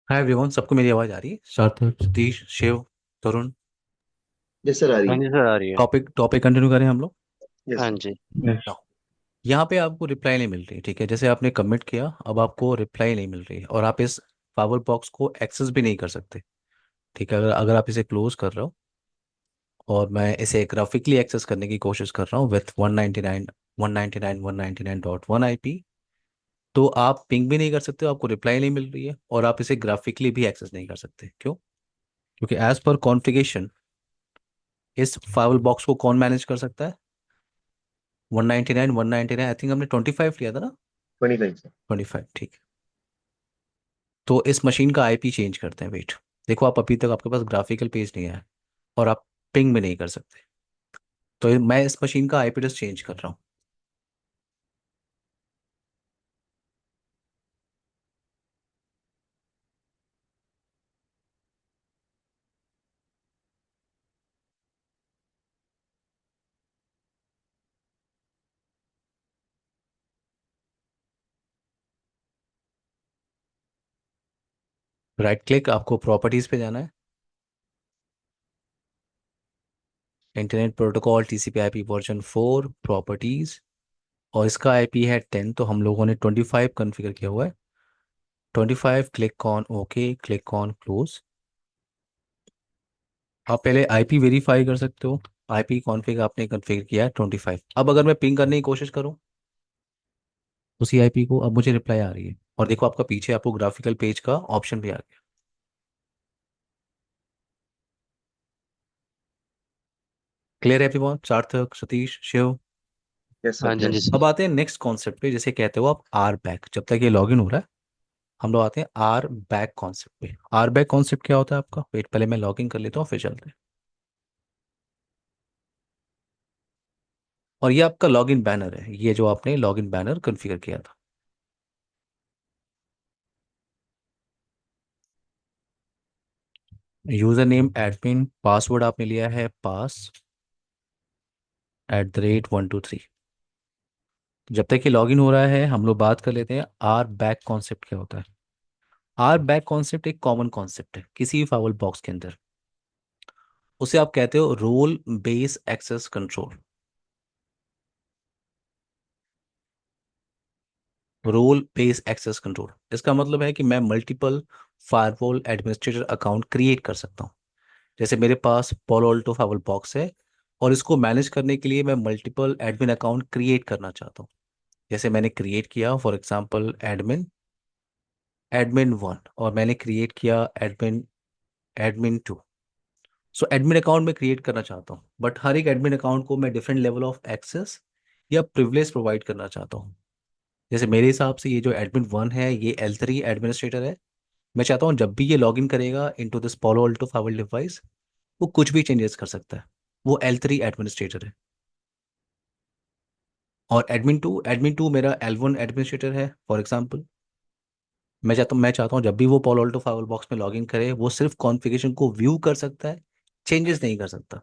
हाय एवरीवन, सबको मेरी आवाज़ आ रही है? सार्थक, सतीश, शिव, तरुण। यस सर, आ रही हाँ है। जी सर, आ रही है। टॉपिक टॉपिक कंटिन्यू करें हम लोग। यस हाँ सर। जी। यस। Now, यहाँ पे आपको रिप्लाई नहीं मिल रही, ठीक है? जैसे आपने कमिट किया, अब आपको रिप्लाई नहीं मिल रही और आप इस पावर बॉक्स को एक्सेस भी नहीं कर सकते, ठीक है? अगर अगर आप इसे क्लोज कर रहे हो और मैं इसे ग्राफिकली एक्सेस करने की कोशिश कर रहा हूँ विथ 199.199.199.1 IP, तो आप पिंग भी नहीं कर सकते हो, आपको रिप्लाई नहीं मिल रही है और आप इसे ग्राफिकली भी एक्सेस नहीं कर सकते। क्यों? क्योंकि एज पर कॉन्फ़िगरेशन इस फाइल बॉक्स को कौन मैनेज कर सकता है? 199, 199, आई थिंक हमने 25 लिया था ना? 25 सर। 25, ठीक है। तो इस मशीन का IP चेंज करते हैं। वेट, देखो, आप अभी तक आपके पास ग्राफिकल पेज नहीं आया और आप पिंग भी नहीं कर सकते, तो मैं इस मशीन का IP एड्रेस चेंज कर रहा हूँ। राइट क्लिक, आपको प्रॉपर्टीज पे जाना है, internet protocol TCP/IP version 4 properties, और इसका IP है 10, तो हम लोगों ने 25 कॉन्फ़िगर किया हुआ है। 25, click on okay, click on close. आप पहले IP वेरीफाई कर सकते हो। IP कॉन्फ़िग आपने कॉन्फ़िगर किया है 25। अब अगर मैं पिंग करने की कोशिश करूं उसी IP को, अब मुझे रिप्लाई आ रही है और देखो आपका पीछे आपको ग्राफिकल पेज का ऑप्शन भी आ गया। क्लियर है एवरीवन? सार्थक, सतीश, शिव। यस हाँ सर। जी यस। जी। अब आते हैं नेक्स्ट कॉन्सेप्ट पे, जैसे कहते हो आप आर बैक। जब तक ये लॉगिन हो रहा है हम लोग आते हैं आर बैक कॉन्सेप्ट पे। आर बैक कॉन्सेप्ट क्या होता है आपका? वेट, पहले मैं लॉगिन कर लेता हूँ फिर चलते हैं। और ये आपका लॉगिन बैनर है, ये जो आपने लॉगिन बैनर कॉन्फ़िगर किया था। यूजर नेम एडमिन, पासवर्ड आपने लिया है pass@123। जब तक ये लॉगिन हो रहा है हम लोग बात कर लेते हैं आर बैक कॉन्सेप्ट क्या होता है। आर बैक कॉन्सेप्ट एक कॉमन कॉन्सेप्ट है किसी भी फाइल बॉक्स के अंदर। उसे आप कहते हो role base access control. Role base access control, इसका मतलब है कि मैं multiple firewall administrator account create कर सकता हूँ। जैसे मेरे पास पोलो अल्टो फाइल बॉक्स है और इसको मैनेज करने के लिए मैं मल्टीपल एडमिन अकाउंट क्रिएट करना चाहता हूँ। जैसे मैंने क्रिएट किया फॉर एग्जांपल एडमिन 1, और मैंने क्रिएट किया एडमिन 2। सो एडमिन अकाउंट में क्रिएट करना चाहता हूँ, बट हर एक एडमिन अकाउंट को मैं डिफरेंट लेवल ऑफ एक्सेस या प्रिविलेज प्रोवाइड करना चाहता हूँ। जैसे मेरे हिसाब से ये जो एडमिन 1 है ये L3 एडमिनिस्ट्रेटर है। मैं चाहता हूँ जब भी ये लॉगिन करेगा into this polo Alto file device वो कुछ भी चेंजेस कर सकता है, वो L3 एडमिनिस्ट्रेटर है। और एडमिन टू मेरा L1 एडमिनिस्ट्रेटर है फॉर एग्जांपल। मैं चाहता हूँ जब भी वो पोलो अल्टो फाइल बॉक्स में लॉगिन करे वो सिर्फ कॉन्फ़िगरेशन को व्यू कर सकता है, चेंजेस नहीं कर सकता।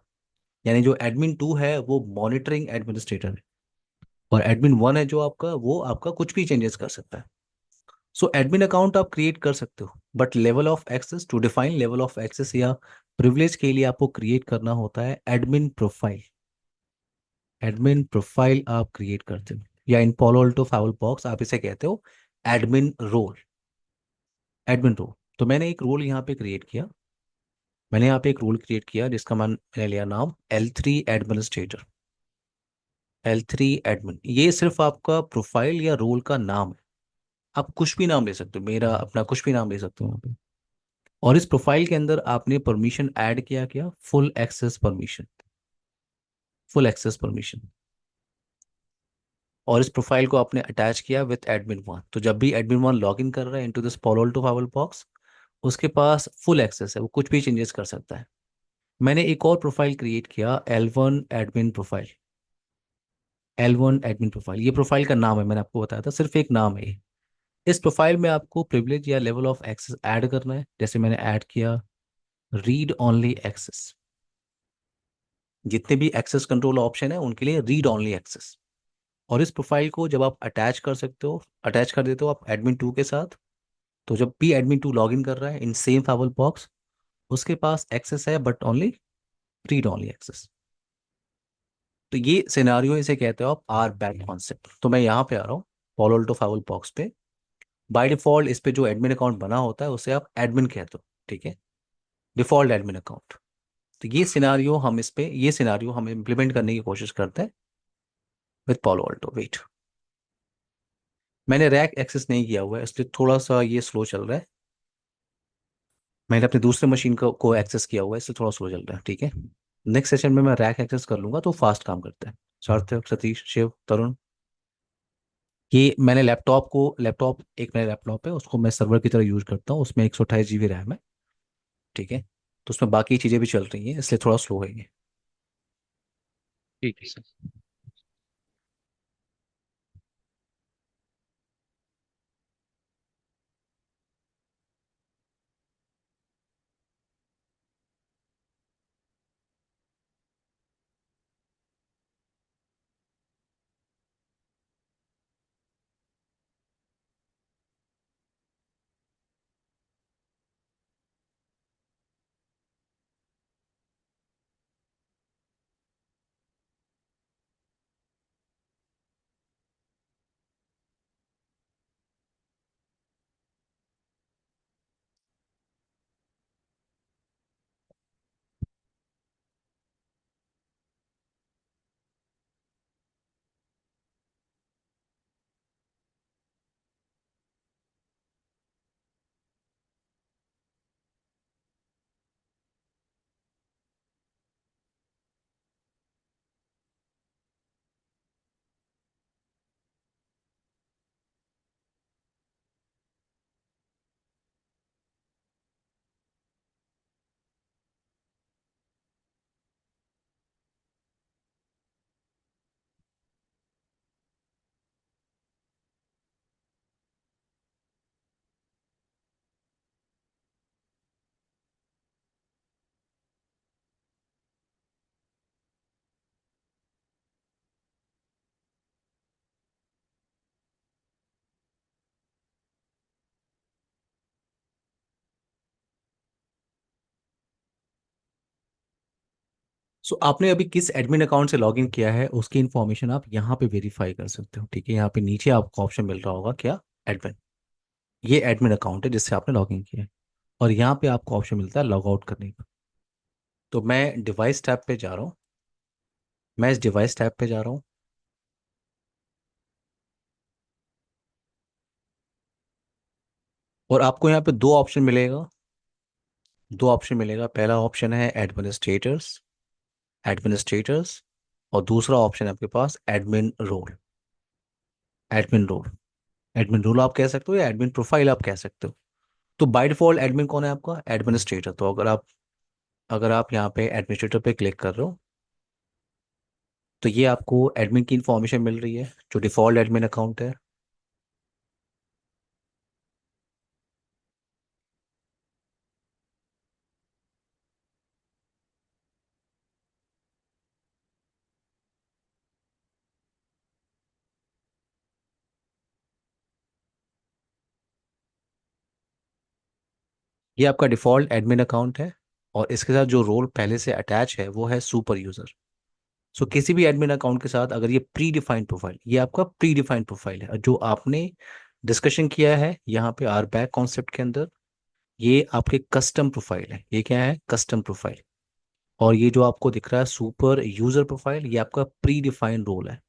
यानी जो एडमिन 2 है वो मॉनिटरिंग एडमिनिस्ट्रेटर है और एडमिन 1 है जो आपका, वो आपका कुछ भी चेंजेस कर सकता है। सो एडमिन अकाउंट आप क्रिएट कर सकते हो, but level of access, to define level of access या प्रिविलेज के लिए आपको क्रिएट करना होता है एडमिन प्रोफाइल। एडमिन प्रोफाइल आप क्रिएट करते हो या in Palo Alto file box आप इसे कहते हो एडमिन रोल। एडमिन रोल, तो मैंने एक रोल यहाँ पे क्रिएट किया। मैंने यहाँ पे एक रोल क्रिएट किया जिसका मैंने लिया नाम L3 एडमिनिस्ट्रेटर। L3 एडमिन, ये सिर्फ आपका प्रोफाइल या रोल का नाम है। आप कुछ भी नाम ले सकते हो, मेरा अपना कुछ भी नाम ले सकते हो यहाँ पे। और इस प्रोफाइल के अंदर आपने परमिशन ऐड किया, क्या? Full access permission. Full access permission. और इस प्रोफाइल को आपने अटैच किया विथ एडमिन 1, तो जब भी एडमिन 1 लॉग इन कर रहा है into this polo Alto file box उसके पास फुल एक्सेस है, वो कुछ भी चेंजेस कर सकता है। मैंने एक और प्रोफाइल क्रिएट किया L1 admin profile. L1 admin profile, ये प्रोफाइल का नाम है, मैंने आपको बताया था सिर्फ एक नाम है ये। इस प्रोफाइल में आपको प्रिविलेज या लेवल ऑफ एक्सेस ऐड करना है। जैसे मैंने ऐड किया रीड ओनली एक्सेस। जितने भी एक्सेस कंट्रोल ऑप्शन है उनके लिए रीड ओनली एक्सेस। और इस प्रोफाइल को जब आप अटैच कर सकते हो, अटैच कर देते हो आप एडमिन 2 के साथ, तो जब भी एडमिन टू लॉग इन कर रहा है इन सेम फाइवल बॉक्स, उसके पास एक्सेस है but only read only access. तो ये सिनेरियो, इसे कहते हो आप आर बैक कॉन्सेप्ट। तो मैं यहाँ पे आ रहा हूँ पॉलो अल्टो फाइवल बॉक्स पे। बाय डिफॉल्ट इस पे जो एडमिन अकाउंट बना होता है उसे आप एडमिन कहते हो, ठीक है, डिफॉल्ट एडमिन अकाउंट। तो ये सिनेरियो हम इम्प्लीमेंट करने की कोशिश करते हैं विद पॉलो अल्टो। वेट, मैंने रैक एक्सेस नहीं किया हुआ है इसलिए थोड़ा सा ये स्लो चल रहा है। मैंने अपने दूसरे मशीन को एक्सेस किया हुआ है इसलिए थोड़ा स्लो चल रहा है, ठीक है। नेक्स्ट सेशन में मैं रैक एक्सेस कर लूंगा तो फास्ट काम करता है। सार्थक, सतीश, शिव, तरुण, ये मैंने लैपटॉप एक मेरा लैपटॉप है, उसको मैं सर्वर की तरह यूज करता हूँ, उसमें 128 GB रैम है, ठीक है। तो उसमें बाकी चीज़ें भी चल रही हैं इसलिए थोड़ा स्लो है ये। ठीक है सर। सो आपने अभी किस एडमिन अकाउंट से लॉगिन किया है उसकी इन्फॉर्मेशन आप यहाँ पे वेरीफाई कर सकते हो, ठीक है। यहाँ पे नीचे आपको ऑप्शन मिल रहा होगा क्या, एडमिन। ये एडमिन अकाउंट है जिससे आपने लॉगिन किया है। और यहाँ पे आपको ऑप्शन मिलता है लॉग आउट करने का। तो मैं डिवाइस टैब पे जा रहा हूँ, मैं इस डिवाइस टैब पे जा रहा हूँ। और आपको यहाँ पे दो ऑप्शन मिलेगा। पहला ऑप्शन है एडमिनिस्ट्रेटर्स, और दूसरा ऑप्शन है आपके पास एडमिन रोल। एडमिन रोल आप कह सकते हो या एडमिन प्रोफाइल आप कह सकते हो। तो बाय डिफॉल्ट एडमिन कौन है आपका, एडमिनिस्ट्रेटर। तो अगर आप यहाँ पे एडमिनिस्ट्रेटर पे क्लिक कर रहे हो तो ये आपको एडमिन की इंफॉर्मेशन मिल रही है जो डिफॉल्ट एडमिन अकाउंट है। ये आपका डिफॉल्ट एडमिन अकाउंट है, और इसके साथ जो रोल पहले से अटैच है वो है सुपर यूजर। सो किसी भी एडमिन अकाउंट के साथ अगर ये प्री डिफाइंड प्रोफाइल, ये आपका प्री डिफाइंड प्रोफाइल है जो आपने डिस्कशन किया है यहाँ पे आर बैक कॉन्सेप्ट के अंदर, ये आपके कस्टम प्रोफाइल है। ये क्या है, कस्टम प्रोफाइल। और ये जो आपको दिख रहा है सुपर यूजर प्रोफाइल, ये आपका प्री डिफाइंड रोल है।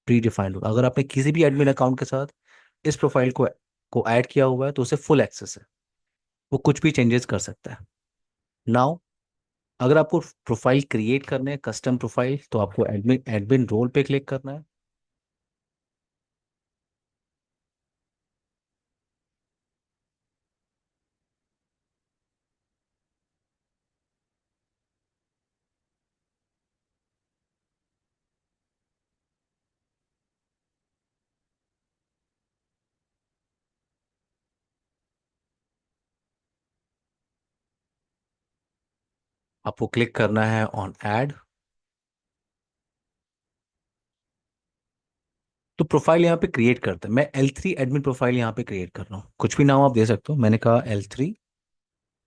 प्री डिफाइंड रोल, अगर आपने किसी भी एडमिन अकाउंट के साथ इस प्रोफाइल को ऐड किया हुआ है तो उसे फुल एक्सेस है, वो कुछ भी चेंजेस कर सकता है। नाउ, अगर आपको प्रोफाइल क्रिएट करना है कस्टम प्रोफाइल, तो आपको एडमिन एडमिन रोल पे क्लिक करना है। आपको क्लिक करना है ऑन ऐड। तो प्रोफाइल यहाँ पे क्रिएट करते हैं, मैं L3 एडमिन प्रोफाइल यहाँ पे क्रिएट कर रहा हूँ, कुछ भी नाम आप दे सकते हो, मैंने कहा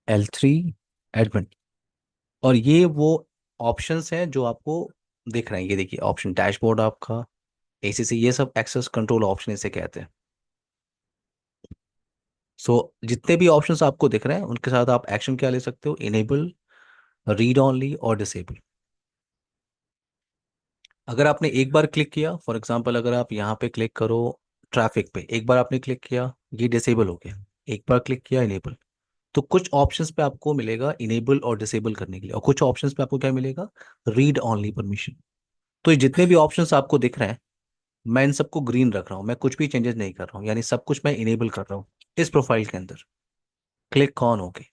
L3 एडमिन। और ये वो ऑप्शंस हैं जो आपको दिख रहे हैं, ये देखिए ऑप्शन डैशबोर्ड आपका, ACC, ये सब एक्सेस कंट्रोल ऑप्शन इसे कहते हैं। सो जितने भी ऑप्शंस आपको दिख रहे हैं उनके साथ आप एक्शन क्या ले सकते हो, इनेबल, रीड ऑनली और डिसेबल। अगर आपने एक बार क्लिक किया, फॉर एग्जांपल अगर आप यहाँ पे क्लिक करो ट्रैफिक पे, एक बार आपने क्लिक किया ये डिसेबल हो गया, एक बार क्लिक किया इनेबल। तो कुछ ऑप्शंस पे आपको मिलेगा इनेबल और डिसेबल करने के लिए, और कुछ ऑप्शंस पे आपको क्या मिलेगा, रीड ऑनली परमिशन। तो ये जितने भी ऑप्शंस आपको दिख रहे हैं मैं इन सबको ग्रीन रख रहा हूँ, मैं कुछ भी चेंजेस नहीं कर रहा हूँ, यानी सब कुछ मैं इनेबल कर रहा हूँ इस प्रोफाइल के अंदर। Click on okay.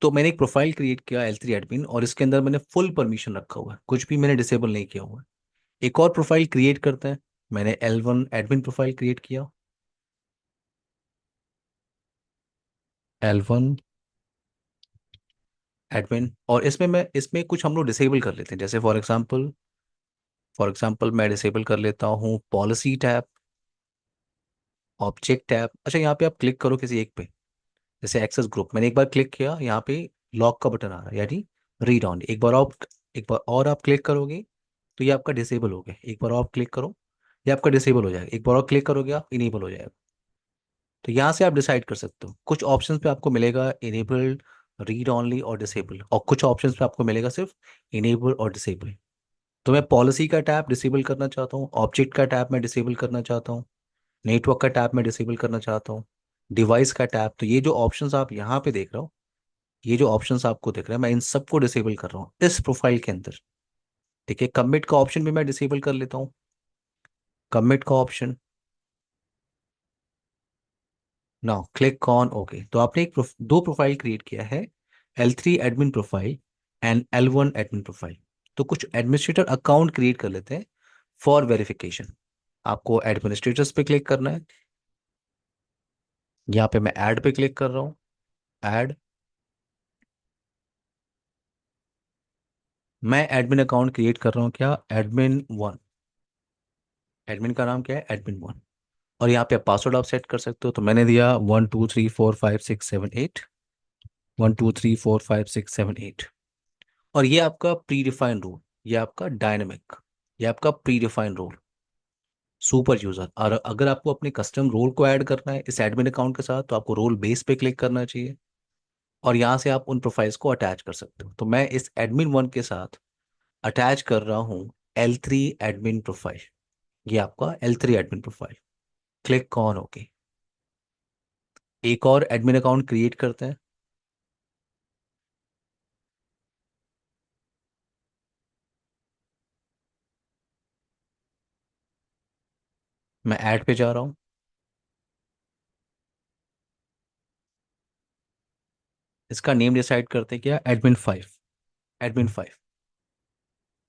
तो मैंने एक प्रोफाइल क्रिएट किया L3 एडमिन, और इसके अंदर मैंने फुल परमिशन रखा हुआ है, कुछ भी मैंने डिसेबल नहीं किया हुआ है। एक और प्रोफाइल क्रिएट करते हैं, मैंने L1 एडमिन प्रोफाइल क्रिएट किया, L1 एडमिन, और इसमें कुछ हम लोग डिसेबल कर लेते हैं, जैसे फॉर एग्जांपल मैं डिसेबल कर लेता हूँ पॉलिसी टैब, ऑब्जेक्ट टैब। अच्छा यहाँ पे आप क्लिक करो किसी एक पे, जैसे एक्सेस ग्रुप, मैंने एक बार क्लिक किया, यहाँ पे लॉक का बटन आ रहा है, यानी रीड ऑन। एक बार और आप क्लिक करोगे तो ये आपका डिसेबल हो गया, एक बार और क्लिक करो ये आपका डिसेबल हो जाएगा, एक बार और क्लिक करोगे आप इनेबल हो जाएगा। तो यहाँ से आप डिसाइड कर सकते हो, कुछ ऑप्शंस पे आपको मिलेगा इनेबल्ड, रीड ऑनली और डिसेबल, और कुछ ऑप्शंस पे आपको मिलेगा सिर्फ इनेबल और डिसेबल। तो मैं पॉलिसी का टैब डिसेबल करना चाहता हूँ, ऑब्जेक्ट का टैब मैं डिसेबल करना चाहता हूँ, नेटवर्क का टैब मैं डिसेबल करना चाहता हूँ, डिवाइस का टैब। तो ये जो ऑप्शंस आप यहाँ पे देख रहे हो, ये जो ऑप्शंस आपको दिख रहे हैं, मैं इन सबको डिसेबल कर रहा हूँ इस प्रोफाइल के अंदर। ठीक है, कमिट का ऑप्शन भी मैं डिसेबल कर लेता हूँ, कमिट का option. Now click on okay. तो आपने दो प्रोफाइल क्रिएट किया है, L3 admin profile and L1 admin profile. तो कुछ एडमिनिस्ट्रेटर अकाउंट क्रिएट कर लेते हैं फॉर वेरिफिकेशन। आपको एडमिनिस्ट्रेटर्स पे क्लिक करना है, यहाँ पे मैं ऐड पे क्लिक कर रहा हूँ, ऐड। मैं एडमिन अकाउंट क्रिएट कर रहा हूँ, क्या, एडमिन 1। एडमिन का नाम क्या है, एडमिन 1। और यहाँ पे आप पासवर्ड आप सेट कर सकते हो, तो मैंने दिया 1 2 3 4 5 6 7 8, 1 2 3 4 5 6 7 8। और ये आपका प्री डिफाइंड रूल, ये आपका डायनेमिक, ये आपका pre defined rule, super user. और अगर आपको अपने कस्टम रोल को ऐड करना है इस एडमिन अकाउंट के साथ, तो आपको रोल बेस पे क्लिक करना चाहिए, और यहाँ से आप उन प्रोफाइल्स को अटैच कर सकते हो। तो मैं इस एडमिन 1 के साथ अटैच कर रहा हूँ L3 एडमिन प्रोफाइल, ये आपका L3 admin profile. Click on okay. एक और एडमिन अकाउंट क्रिएट करते हैं, मैं ऐड पे जा रहा हूँ, इसका नेम डिसाइड करते हैं, क्या, एडमिन 5।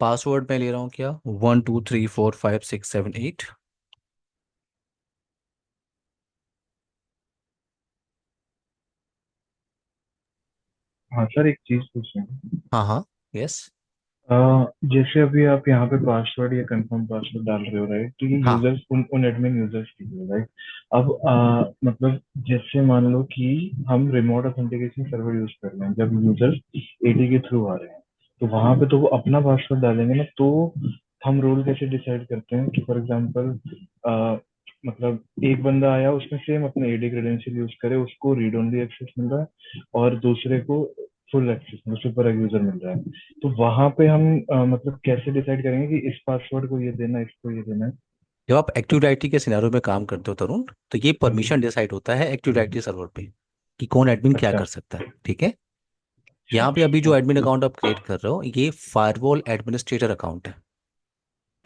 पासवर्ड मैं ले रहा हूँ, क्या, 1 2 3 4 5 6 7 8। हाँ सर, एक चीज पूछना है। हाँ हाँ, यस। जैसे अभी आप यहाँ पे पासवर्ड या कंफर्म पासवर्ड डाल रहे हो, राइट? तो ये हाँ यूजर्स उन एडमिन यूजर्स के लिए, राइट? अब मतलब जैसे मान लो कि हम रिमोट ऑथेंटिकेशन सर्वर यूज कर रहे हैं, जब यूजर्स एडी के थ्रू आ रहे हैं, तो वहां पे तो वो अपना पासवर्ड डालेंगे ना, तो हम रोल कैसे डिसाइड करते हैं कि फॉर एग्जांपल मतलब एक बंदा आया, उसने सेम अपने एडी क्रेडेंशियल यूज करे, उसको रीड ओनली एक्सेस मिल रहा है, और दूसरे को फुल एक्सेस मतलब सुपर यूजर मिल रहा है। तो वहां पे हम मतलब कैसे डिसाइड करेंगे कि इस पासवर्ड को ये देना है, इसको ये देना है? जब आप एक्टिव डायरेक्टरी के सिनेरियो में काम करते हो तरुण, तो ये हाँ जी। परमिशन डिसाइड होता है एक्टिव डायरेक्टरी सर्वर पे कि कौन एडमिन क्या अच्छा। कर सकता है। ठीक है, अच्छा। यहाँ पे अभी जो एडमिन ओके। अकाउंट आप क्रिएट कर रहे हो ये फायरवॉल एडमिनिस्ट्रेटर अकाउंट है।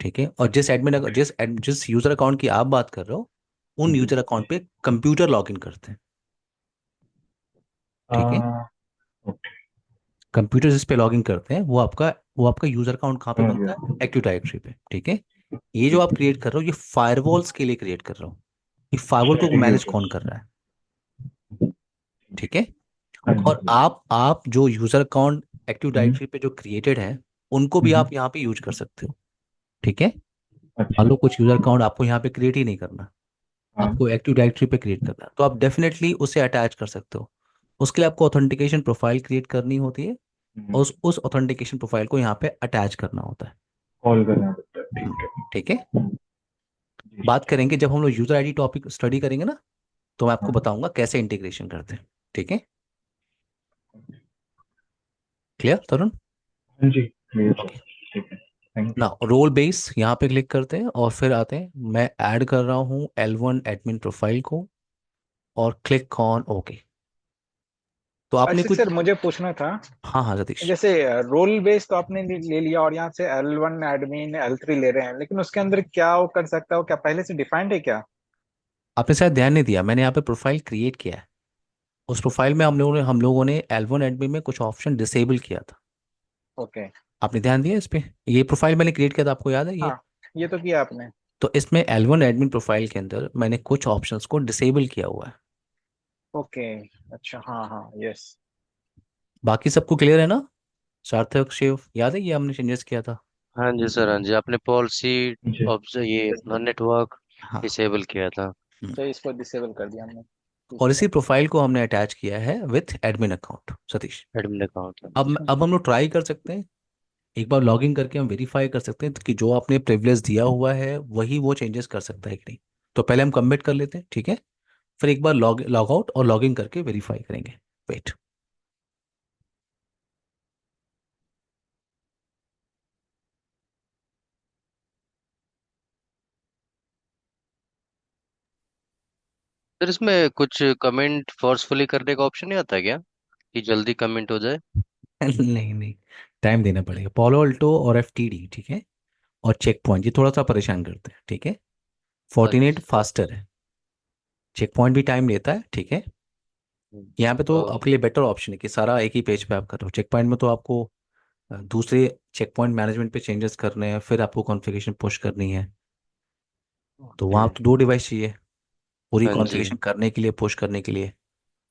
ठीक है, और जिस एडमिन ओके। जिस यूजर अकाउंट की आप बात कर रहे हो, उन जी। यूजर अकाउंट पे कंप्यूटर लॉगिन करते हैं। ठीक है, आ, ओके। कंप्यूटर जिस पे लॉगिन करते हैं वो आपका यूजर अकाउंट कहाँ पे समझ बनता है, गया। एक्टिव डायरेक्टरी पे। ठीक है, ये जो ठीक आप है। क्रिएट कर रहे हो ये फायरवॉल्स के लिए क्रिएट कर रहे हो, ये फायरवॉल को स्टैटिक मैनेज कौन यूजर्स। कर रहा है। ठीक है, हाँ और जी। आप जो यूजर अकाउंट एक्टिव हम्म। डायरेक्टरी पे जो क्रिएटेड है, उनको भी हम्म, आप यहाँ पे यूज कर सकते हो। ठीक है। मान अच्छा। लो कुछ यूजर अकाउंट आपको यहाँ पे क्रिएट ही नहीं करना, हाँ। आपको एक्टिव डायरेक्टरी पे क्रिएट करना है, तो आप डेफिनेटली उसे अटैच कर सकते हो। उसके लिए आपको ऑथेंटिकेशन प्रोफाइल क्रिएट करनी होती है और हम्म, उस ऑथेंटिकेशन प्रोफाइल को यहाँ पे अटैच करना होता है। कॉल करना पड़ता है, हम्म, ठीक है। ठीक है। हम्म, जी। बात करेंगे जब हम लोग यूजर आईडी टॉपिक स्टडी करेंगे ना, तो मैं आपको हाँ। बताऊंगा कैसे इंटीग्रेशन करते हैं। ठीक है। क्लियर तरुण? हाँ जी, क्लियर सर। ओके। ठीक है, थैंक ना यू। रोल बेस यहाँ पे क्लिक करते हैं और फिर आते हैं, मैं ऐड कर रहा हूँ L1 एडमिन प्रोफाइल को और क्लिक ऑन ओके। तो आपने अच्छा कुछ। सर, मुझे पूछना था, हाँ हाँ सतीश। जैसे रोल बेस तो आपने ले लिया और यहाँ से L1 एडमिन L3 ले रहे हैं, लेकिन उसके अंदर क्या वो कर सकता हो, क्या पहले से डिफाइंड है क्या? आपने शायद ध्यान नहीं दिया, मैंने यहाँ पे प्रोफाइल क्रिएट किया है। उस प्रोफाइल में हम लोगों ने L1 एडमिन में कुछ ऑप्शन डिसेबल किया था। ओके। आपने ध्यान दिया इस पे? ये प्रोफाइल मैंने क्रिएट किया था, आपको याद है ये? हाँ, ये तो किया आपने। तो इसमें L1 एडमिन प्रोफाइल के अंदर मैंने कुछ ऑप्शंस को डिसेबल किया हुआ है। ओके। अच्छा, हाँ हाँ, यस। बाकी सबको क्लियर है ना? सार्थक, शिव, याद है ये हमने चेंजेस किया था? हाँ जी सर, हाँ जी, आपने पॉलिसी जी। ऑब्जर्व ये अपना नेटवर्क हाँ। डिसेबल किया था। हम्म। तो इसको डिसेबल कर दिया हमने, ठीक और है इसी सर। प्रोफाइल को हमने अटैच किया है with admin account, Satish. Admin account. अब हम लोग ट्राई कर सकते हैं, एक बार लॉगिन करके हम वेरीफाई कर सकते हैं कि जो आपने प्रिविलेज दिया हुआ है वही वो चेंजेस कर सकता है कि नहीं। तो पहले हम कमिट कर लेते हैं, ठीक है। फिर एक बार लॉग आउट और लॉग इन करके वेरीफाई करेंगे। वेट। सर इसमें कुछ कमेंट फोर्सफुली करने का ऑप्शन नहीं आता क्या, कि जल्दी कमेंट हो जाए? नहीं नहीं, टाइम देना पड़ेगा। पॉलो अल्टो और FTD, ठीक है, और चेक पॉइंट ये थोड़ा सा परेशान करते हैं, ठीक है। फोर्टिनेट अच्छा। फास्टर है, चेक पॉइंट भी टाइम लेता है, ठीक है। यहाँ पे तो ओ, आपके लिए बेटर ऑप्शन है कि सारा एक ही पेज पे आप कर रहे हो। चेक पॉइंट में तो आपको दूसरे चेक पॉइंट मैनेजमेंट पे चेंजेस करने हैं, फिर आपको कॉन्फ़िगरेशन पुश करनी है। तो ओके। वहाँ तो दो डिवाइस चाहिए पूरी हाँ जी। कॉन्फ़िगरेशन करने के लिए, पुश करने के लिए।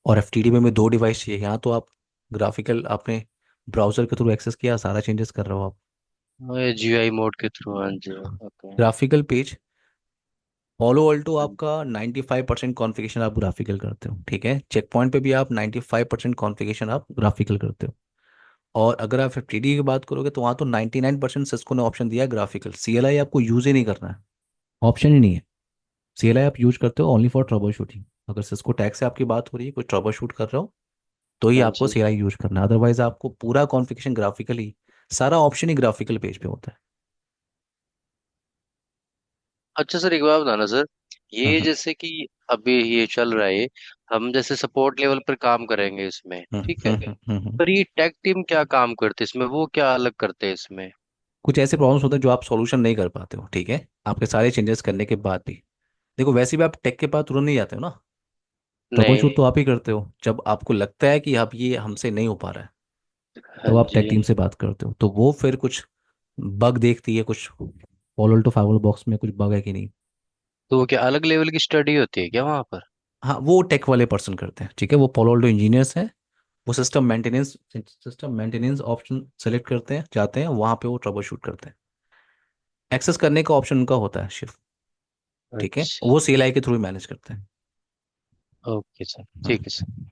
और FTD में भी दो डिवाइस चाहिए। यहाँ तो आप ग्राफिकल आपने ब्राउजर के थ्रू एक्सेस किया, सारा चेंजेस कर रहे हो आप। हाँ, ये GUI मोड के थ्रू, हाँ जी, okay. Graphical page Palo Alto आपका 95% कॉन्फ़िगरेशन आप ग्राफिकल करते हो, ठीक है। चेक पॉइंट पे भी आप 95% कॉन्फ़िगरेशन आप ग्राफिकल करते हो। और अगर आप FTD की बात करोगे तो वहाँ तो 99% सिस्को ने ऑप्शन दिया है ग्राफिकल। CLI आपको यूज़ ही नहीं करना है, ऑप्शन ही नहीं है। CLI आप यूज करते हो ओनली फॉर ट्रबल शूटिंग। अगर सिस्को टैग से आपकी बात हो रही है, कोई ट्रबल शूट कर रहे हो, तो ही हाँ आपको जी। CLI यूज करना है। अदरवाइज आपको पूरा कॉन्फ़िगरेशन ग्राफिकली, सारा ऑप्शन ही ग्राफिकल पेज पे होता है। अच्छा सर, एक बात बताना सर, ये हम्म जैसे कि अभी ये चल रहा है, हम जैसे सपोर्ट लेवल पर काम करेंगे इसमें, हम्म ठीक है, हम्म हम्म हम्म, हम्म। पर ये टेक टीम क्या काम करते हैं इसमें, वो क्या अलग करते हैं इसमें? कुछ ऐसे प्रॉब्लम्स होते हैं जो आप सॉल्यूशन नहीं कर पाते हो, ठीक है, आपके सारे चेंजेस करने के बाद भी। देखो वैसे भी आप टेक के पास तुरंत नहीं जाते हो ना, ट्रबल नहीं। शूट तो आप ही करते हो जब आपको लगता है कि अब ये हमसे नहीं हो पा रहा है। हाँ तब आप टेक जी। टीम से बात करते हो, तो वो फिर कुछ बग देखती है, कुछ फॉलो टू फाइवल बॉक्स में कुछ बग है कि नहीं। तो वो क्या अलग लेवल की स्टडी होती है क्या वहां पर? हाँ वो टेक वाले पर्सन करते हैं, ठीक है, वो पोलोल्टो इंजीनियर्स हैं। वो सिस्टम मेंटेनेंस ऑप्शन सेलेक्ट करते हैं, जाते हैं वहाँ पे वो ट्रबल शूट करते हैं। एक्सेस करने का ऑप्शन उनका होता है शिफ्ट, ठीक है, अच्छा। वो CLI के थ्रू मैनेज करते हैं। ओके सर, ठीक है सर।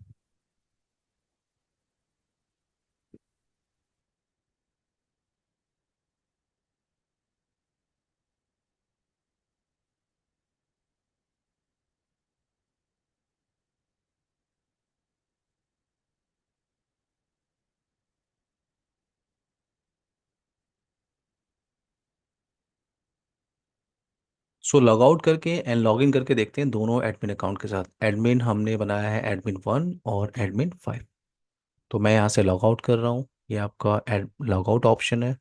सो लॉग आउट करके एंड लॉग इन करके देखते हैं दोनों एडमिन अकाउंट के साथ। एडमिन हमने बनाया है एडमिन 1 और एडमिन 5। तो मैं यहाँ से लॉग आउट कर रहा हूँ, ये आपका लॉग आउट ऑप्शन है।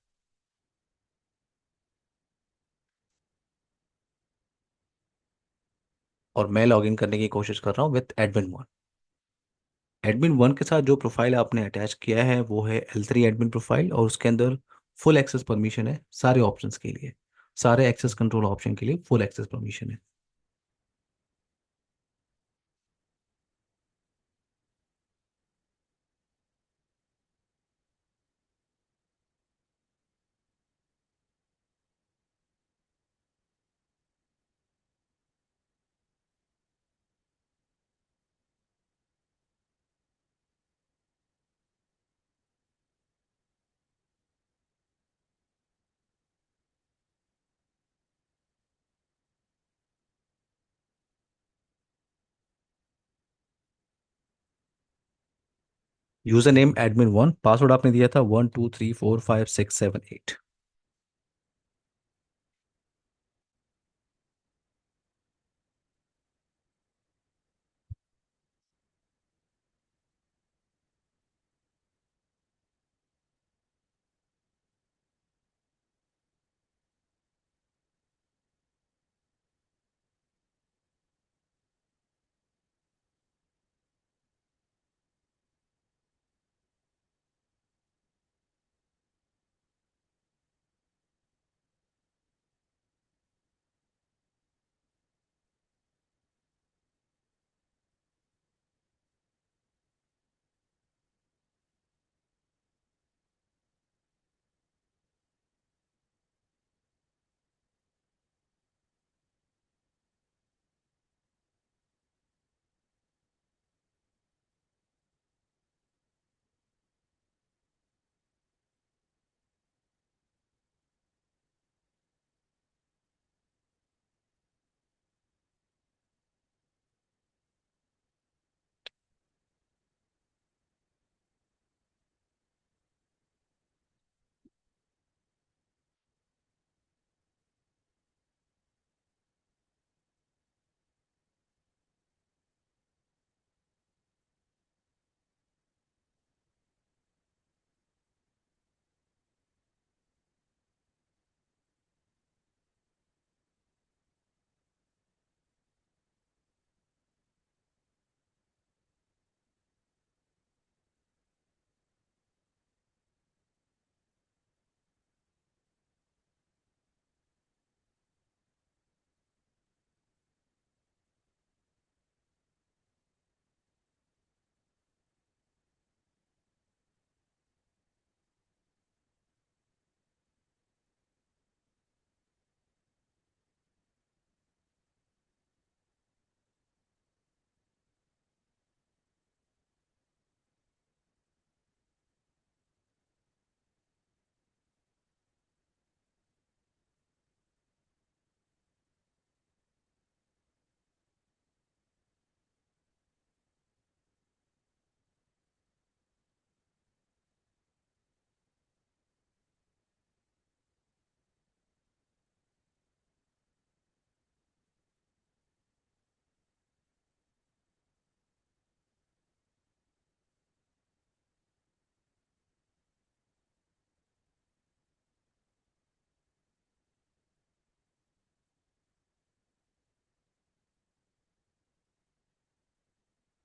और मैं लॉग इन करने की कोशिश कर रहा हूँ विथ एडमिन 1। एडमिन 1 के साथ जो प्रोफाइल आपने अटैच किया है वो है L3 एडमिन प्रोफाइल, और उसके अंदर फुल एक्सेस परमिशन है सारे ऑप्शंस के लिए, सारे एक्सेस कंट्रोल ऑप्शन के लिए फुल एक्सेस परमिशन है। यूजर नेम admin1, पासवर्ड आपने दिया था 12345678।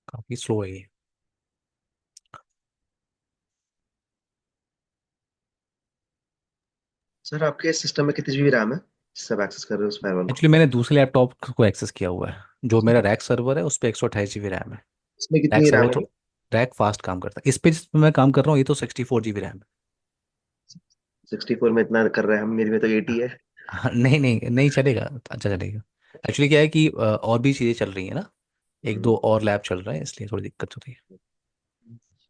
काफी स्लो है ये। सर आपके सिस्टम में कितनी जीबी रैम है जिससे आप एक्सेस कर रहे हो उस फायरवॉल को? एक्चुअली मैंने दूसरे लैपटॉप को एक्सेस किया हुआ है। जो मेरा रैक सर्वर है उस पर 128 GB रैम है। इसमें रैक कितनी रैम सर्वर है? तो रैक फास्ट काम करता है। इस पे जिस पे मैं काम कर रहा हूँ ये तो 64 GB रैम है। 64 में इतना कर रहे हैं हम, मेरी में तो 80 है। हाँ, नहीं नहीं नहीं चलेगा। अच्छा चलेगा। एक्चुअली क्या है कि और भी चीज़ें चल रही हैं ना। एक हम्म, दो और लैब चल रहा है इसलिए थोड़ी दिक्कत होती है।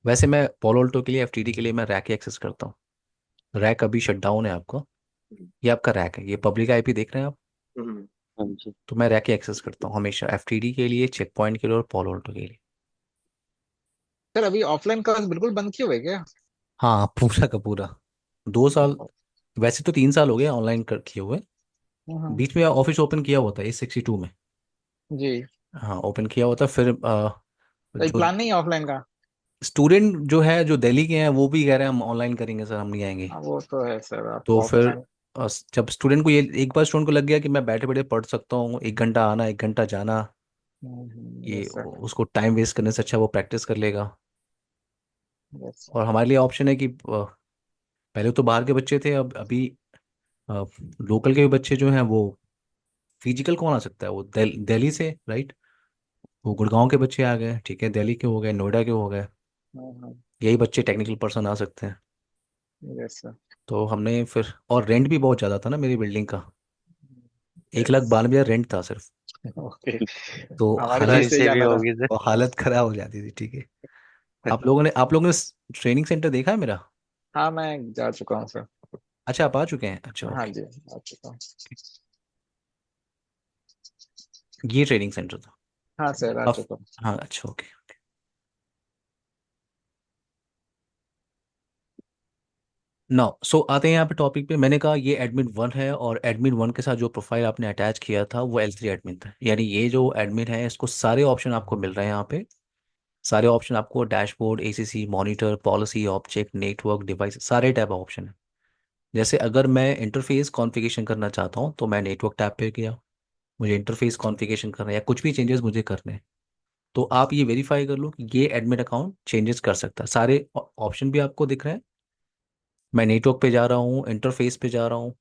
वैसे मैं पोलोल्टो के लिए एफटीडी के लिए मैं रैक ही एक्सेस करता हूँ। रैक अभी शट डाउन है आपको। ये आपका रैक है, ये पब्लिक आईपी देख रहे हैं आप। हम्म। हाँ जी। तो मैं रैक ही एक्सेस करता हूँ हमेशा, एफटीडी के लिए, चेक पॉइंट के लिए और पोलोल्टो के लिए। सर अभी ऑफलाइन क्लास बिल्कुल बंद किए हुए क्या? हाँ पूरा का पूरा 2 साल। वैसे तो 3 साल हो गए ऑनलाइन कर किए हुए। हम्म, बीच में ऑफिस ओपन किया हुआ था A62 में। जी। हाँ ओपन किया हुआ था फिर कोई जो प्लान नहीं है ऑफलाइन का? स्टूडेंट जो है जो दिल्ली के हैं वो भी कह रहे हैं हम ऑनलाइन करेंगे सर, हम नहीं आएंगे। हाँ, वो तो है सर, आप तो फिर ऑफलाइन। जब स्टूडेंट को ये एक बार स्टूडेंट को लग गया कि मैं बैठे बैठे पढ़ सकता हूँ, 1 घंटा आना 1 घंटा जाना, ये यस सर। उसको टाइम वेस्ट करने से अच्छा वो प्रैक्टिस कर लेगा। यस और हमारे लिए ऑप्शन है कि पहले तो बाहर के बच्चे थे, अब अभी लोकल के भी बच्चे जो हैं वो फिजिकल कौन आ सकता है, वो दिल्ली से राइट। वो गुड़गांव के बच्चे आ गए, ठीक है, दिल्ली के हो गए, नोएडा के हो गए। सर। यही बच्चे टेक्निकल पर्सन आ सकते हैं। Yes sir. तो हमने फिर, और रेंट भी बहुत ज़्यादा था ना मेरी बिल्डिंग का। एक यस। लाख बानवे हज़ार रेंट था सिर्फ। ओके। तो हमारी हमारी फीस से हालत से भी ज्यादा था। होगी सर। और हालत खराब हो जाती थी, ठीक है। आप लोगों ने ट्रेनिंग सेंटर देखा है मेरा? हाँ, मैं जा चुका हूँ सर। अच्छा आप आ चुके हैं, अच्छा हाँ ओके। जी, आ चुका हूँ। ये ट्रेनिंग सेंटर था। हाँ सर, आ आप, चुका हूँ। हाँ अच्छा ओके। ना सो आते हैं यहाँ पे टॉपिक पे। मैंने कहा ये एडमिन वन है, और एडमिन वन के साथ जो प्रोफाइल आपने अटैच किया था वो L3 एडमिन था। यानी ये जो एडमिन है इसको सारे ऑप्शन आपको मिल रहे हैं यहाँ पे। सारे ऑप्शन आपको dashboard, ACC, monitor, policy, object, network, device, सारे टैब ऑप्शन है। जैसे अगर मैं इंटरफेस कॉन्फ़िगरेशन करना चाहता हूँ तो मैं नेटवर्क टैब पे गया, मुझे इंटरफेस कॉन्फ़िगरेशन करना है या कुछ भी चेंजेस मुझे करने हैं, तो आप ये वेरीफाई कर लो कि ये एडमिन अकाउंट चेंजेस कर सकता है। सारे ऑप्शन भी आपको दिख रहे हैं। मैं नेटवर्क पे जा रहा हूँ, इंटरफेस पे जा रहा हूँ।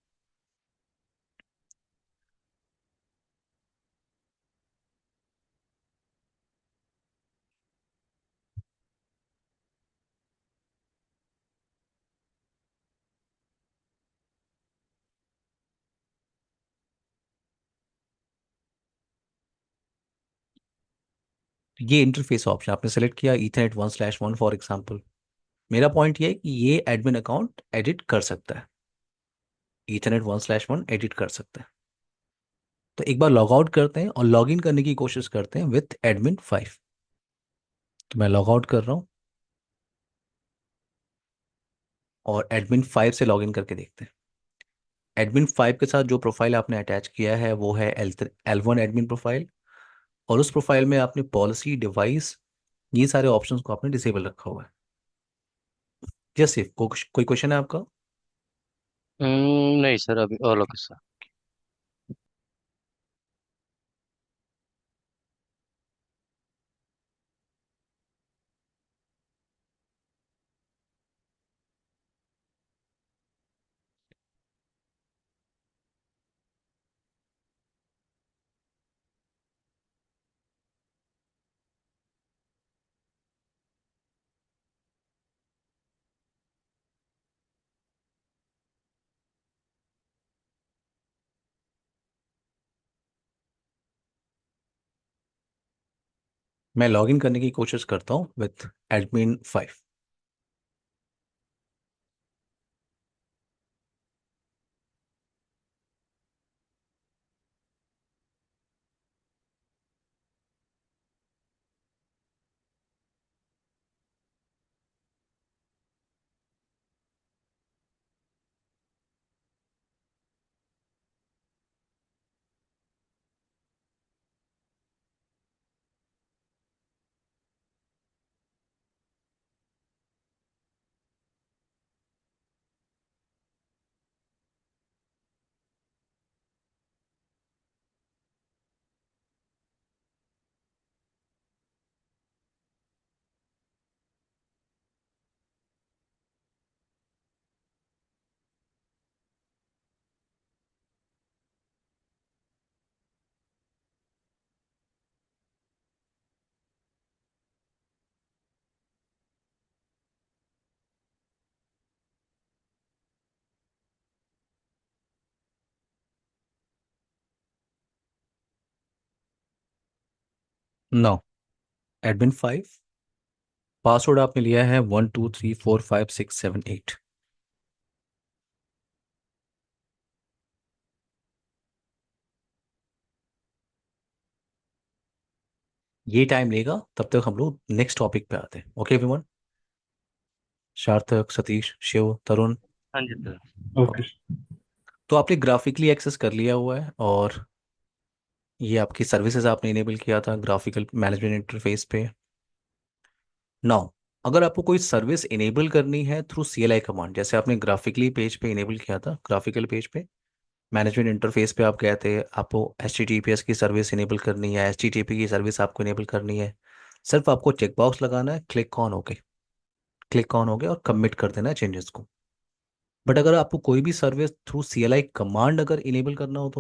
ये इंटरफेस ऑप्शन आपने सेलेक्ट किया, ईथरनेट 1/1 फॉर एग्जाम्पल। मेरा पॉइंट ये है कि ये एडमिन अकाउंट एडिट कर सकता है, ईथरनेट 1/1 एडिट कर सकता है। तो एक बार लॉग आउट करते हैं और लॉग इन करने की कोशिश करते हैं विथ एडमिन 5। तो मैं लॉग आउट कर रहा हूँ और एडमिन 5 से लॉग इन करके देखते हैं। एडमिन 5 के साथ जो प्रोफाइल आपने अटैच किया है वो है L1 एडमिन प्रोफाइल, और उस प्रोफाइल में आपने पॉलिसी, डिवाइस, ये सारे ऑप्शंस को आपने डिसेबल रखा हुआ है। जैसे कोई क्वेश्चन है आपका? नहीं सर, अभी ऑल ओके सर। मैं लॉग इन करने की कोशिश करता हूँ with admin 5। No, admin 5, password आपने लिया है 1 2 3 4 5 6 7 8। ये टाइम लेगा, तब तक हम लोग नेक्स्ट टॉपिक पे आते हैं। ओके एवरीवन, सार्थक, सतीश, शिव, तरुण। हाँ जी सर। ओके। ओके, तो आपने ग्राफिकली एक्सेस कर लिया हुआ है, और ये आपकी सर्विसेज आपने इनेबल किया था ग्राफिकल मैनेजमेंट इंटरफेस पे। नाउ, अगर आपको कोई सर्विस इनेबल करनी है थ्रू CLI कमांड, जैसे आपने ग्राफिकली पेज पे इनेबल किया था, ग्राफिकल पेज पे मैनेजमेंट इंटरफेस पे आप गए थे, आपको HTTPS की सर्विस इनेबल करनी है, HTTP की सर्विस आपको इनेबल करनी है, सिर्फ आपको चेकबॉक्स लगाना है, click on okay, click on हो गया और कमिट कर देना है चेंजेस को। बट अगर आपको कोई भी सर्विस थ्रू CLI कमांड अगर इनेबल करना हो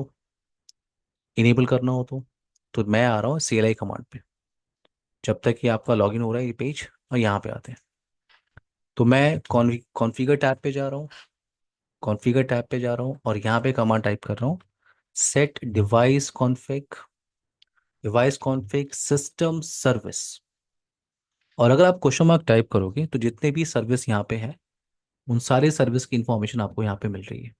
तो मैं आ रहा हूँ CLI कमांड पे। जब तक कि आपका लॉगिन हो रहा है ये पेज, और यहाँ पे आते हैं, तो मैं कॉन्फ़िगर टैब पे जा रहा हूँ, कॉन्फ़िगर टैब पे जा रहा हूँ और यहाँ पे कमांड टाइप कर रहा हूँ, set device config system service. और अगर आप क्वेश्चन मार्क टाइप करोगे तो जितने भी सर्विस यहाँ पे हैं उन सारे सर्विस की इंफॉर्मेशन आपको यहाँ पे मिल रही है।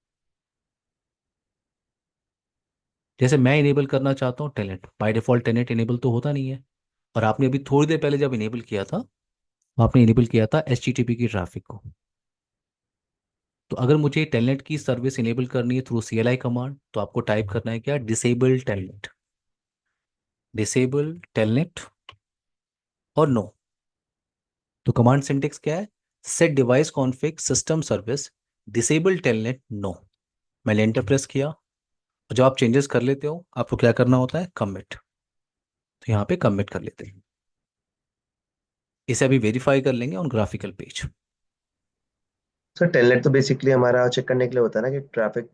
जैसे मैं इनेबल करना चाहता हूँ Tenet, by default Tenet enable तो होता नहीं है, और आपने अभी थोड़ी देर पहले जब इनेबल किया था, आपने इनेबल किया था HTTP की ट्रैफिक को। तो अगर मुझे टेलनेट की सर्विस इनेबल करनी है थ्रू CLI कमांड, तो आपको टाइप करना है क्या, डिसेबल टेलनेट, डिसेबल टेलनेट और नो। तो कमांड सिंटेक्स क्या है, set device config system service disable telnet no. मैंने एंटर प्रेस किया, और जब आप चेंजेस कर लेते हो आपको क्या करना होता है, कमिट। तो यहाँ पे कमिट कर लेते हैं। इसे अभी वेरीफाई कर लेंगे on graphical page. Sir telnet तो बेसिकली हमारा चेक करने के लिए होता है ना कि ट्रैफिक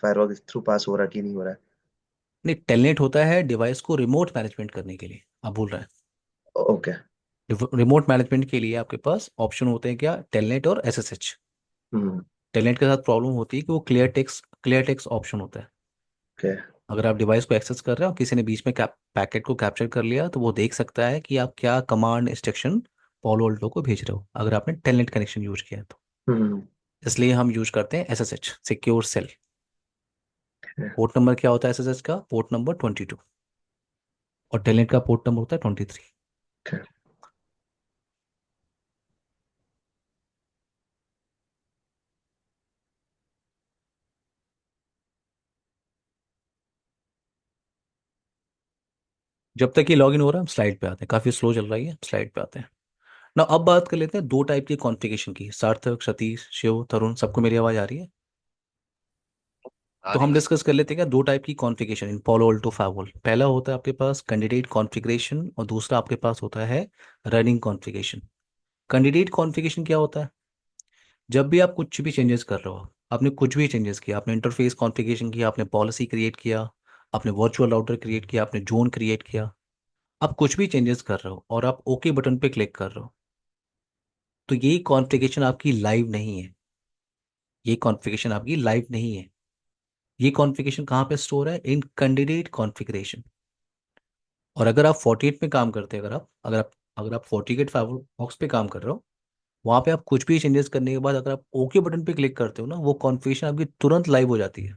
फायरवॉल थ्रू पास हो रहा है कि नहीं हो रहा नहीं, टेलनेट होता है डिवाइस को रिमोट मैनेजमेंट करने के लिए, आप बोल रहे हैं। है। ओके। रिमोट मैनेजमेंट के लिए आपके पास ऑप्शन होते हैं क्या, टेलनेट और SSH। हम्म। टेलनेट के साथ प्रॉब्लम होती है कि वो क्लियर टेक्स्ट ऑप्शन होता है। ओके। अगर आप डिवाइस को एक्सेस कर रहे हो, किसी ने बीच में पैकेट को कैप्चर कर लिया, तो वो देख सकता है कि आप क्या कमांड इंस्ट्रक्शन पॉलो अल्टो को भेज रहे हो, अगर आपने टेलनेट कनेक्शन यूज किया है तो। हम्म। इसलिए हम यूज करते हैं SSH, secure shell. Port number क्या होता है SSH का, पोर्ट नंबर 22, और टेलनेट का पोर्ट नंबर होता है 23। ओके। जब तक ये लॉगिन हो रहा है हम स्लाइड पे आते हैं, काफ़ी स्लो चल रही है, स्लाइड पे आते हैं ना। अब बात कर लेते हैं दो टाइप की कॉन्फ़िगरेशन की। सार्थक, सतीश, शिव, तरुण, सबको मेरी आवाज़ आ रही है? आ तो रही हम है सर। डिस्कस कर लेते हैं क्या, दो टाइप की कॉन्फ़िगरेशन इन Palo Alto फायरवॉल। पहला होता है आपके पास कैंडिडेट कॉन्फ़िगरेशन, और दूसरा आपके पास होता है रनिंग कॉन्फ़िगरेशन। कैंडिडेट कॉन्फ़िगरेशन क्या होता है, जब भी आप कुछ भी चेंजेस कर रहे हो, आपने कुछ भी चेंजेस किया, आपने इंटरफेस कॉन्फ़िगरेशन किया, आपने पॉलिसी क्रिएट किया, आपने वर्चुअल राउटर क्रिएट किया, आपने जोन क्रिएट किया, आप कुछ भी चेंजेस कर रहे हो और आप ओके बटन पे क्लिक कर रहे हो, तो ये कॉन्फ़िगरेशन आपकी लाइव नहीं है। ये कॉन्फ़िगरेशन आपकी लाइव नहीं है। ये कॉन्फ़िगरेशन कहाँ पे स्टोर है, इन कैंडिडेट कॉन्फ़िगरेशन। और अगर आप 48 में काम करते हैं, अगर आप 48 फाइवर बॉक्स पे काम कर रहे हो, वहाँ पे आप कुछ भी चेंजेस करने के बाद अगर आप ओके बटन पे क्लिक करते हो ना, वो कॉन्फ़िगरेशन आपकी तुरंत लाइव हो जाती है,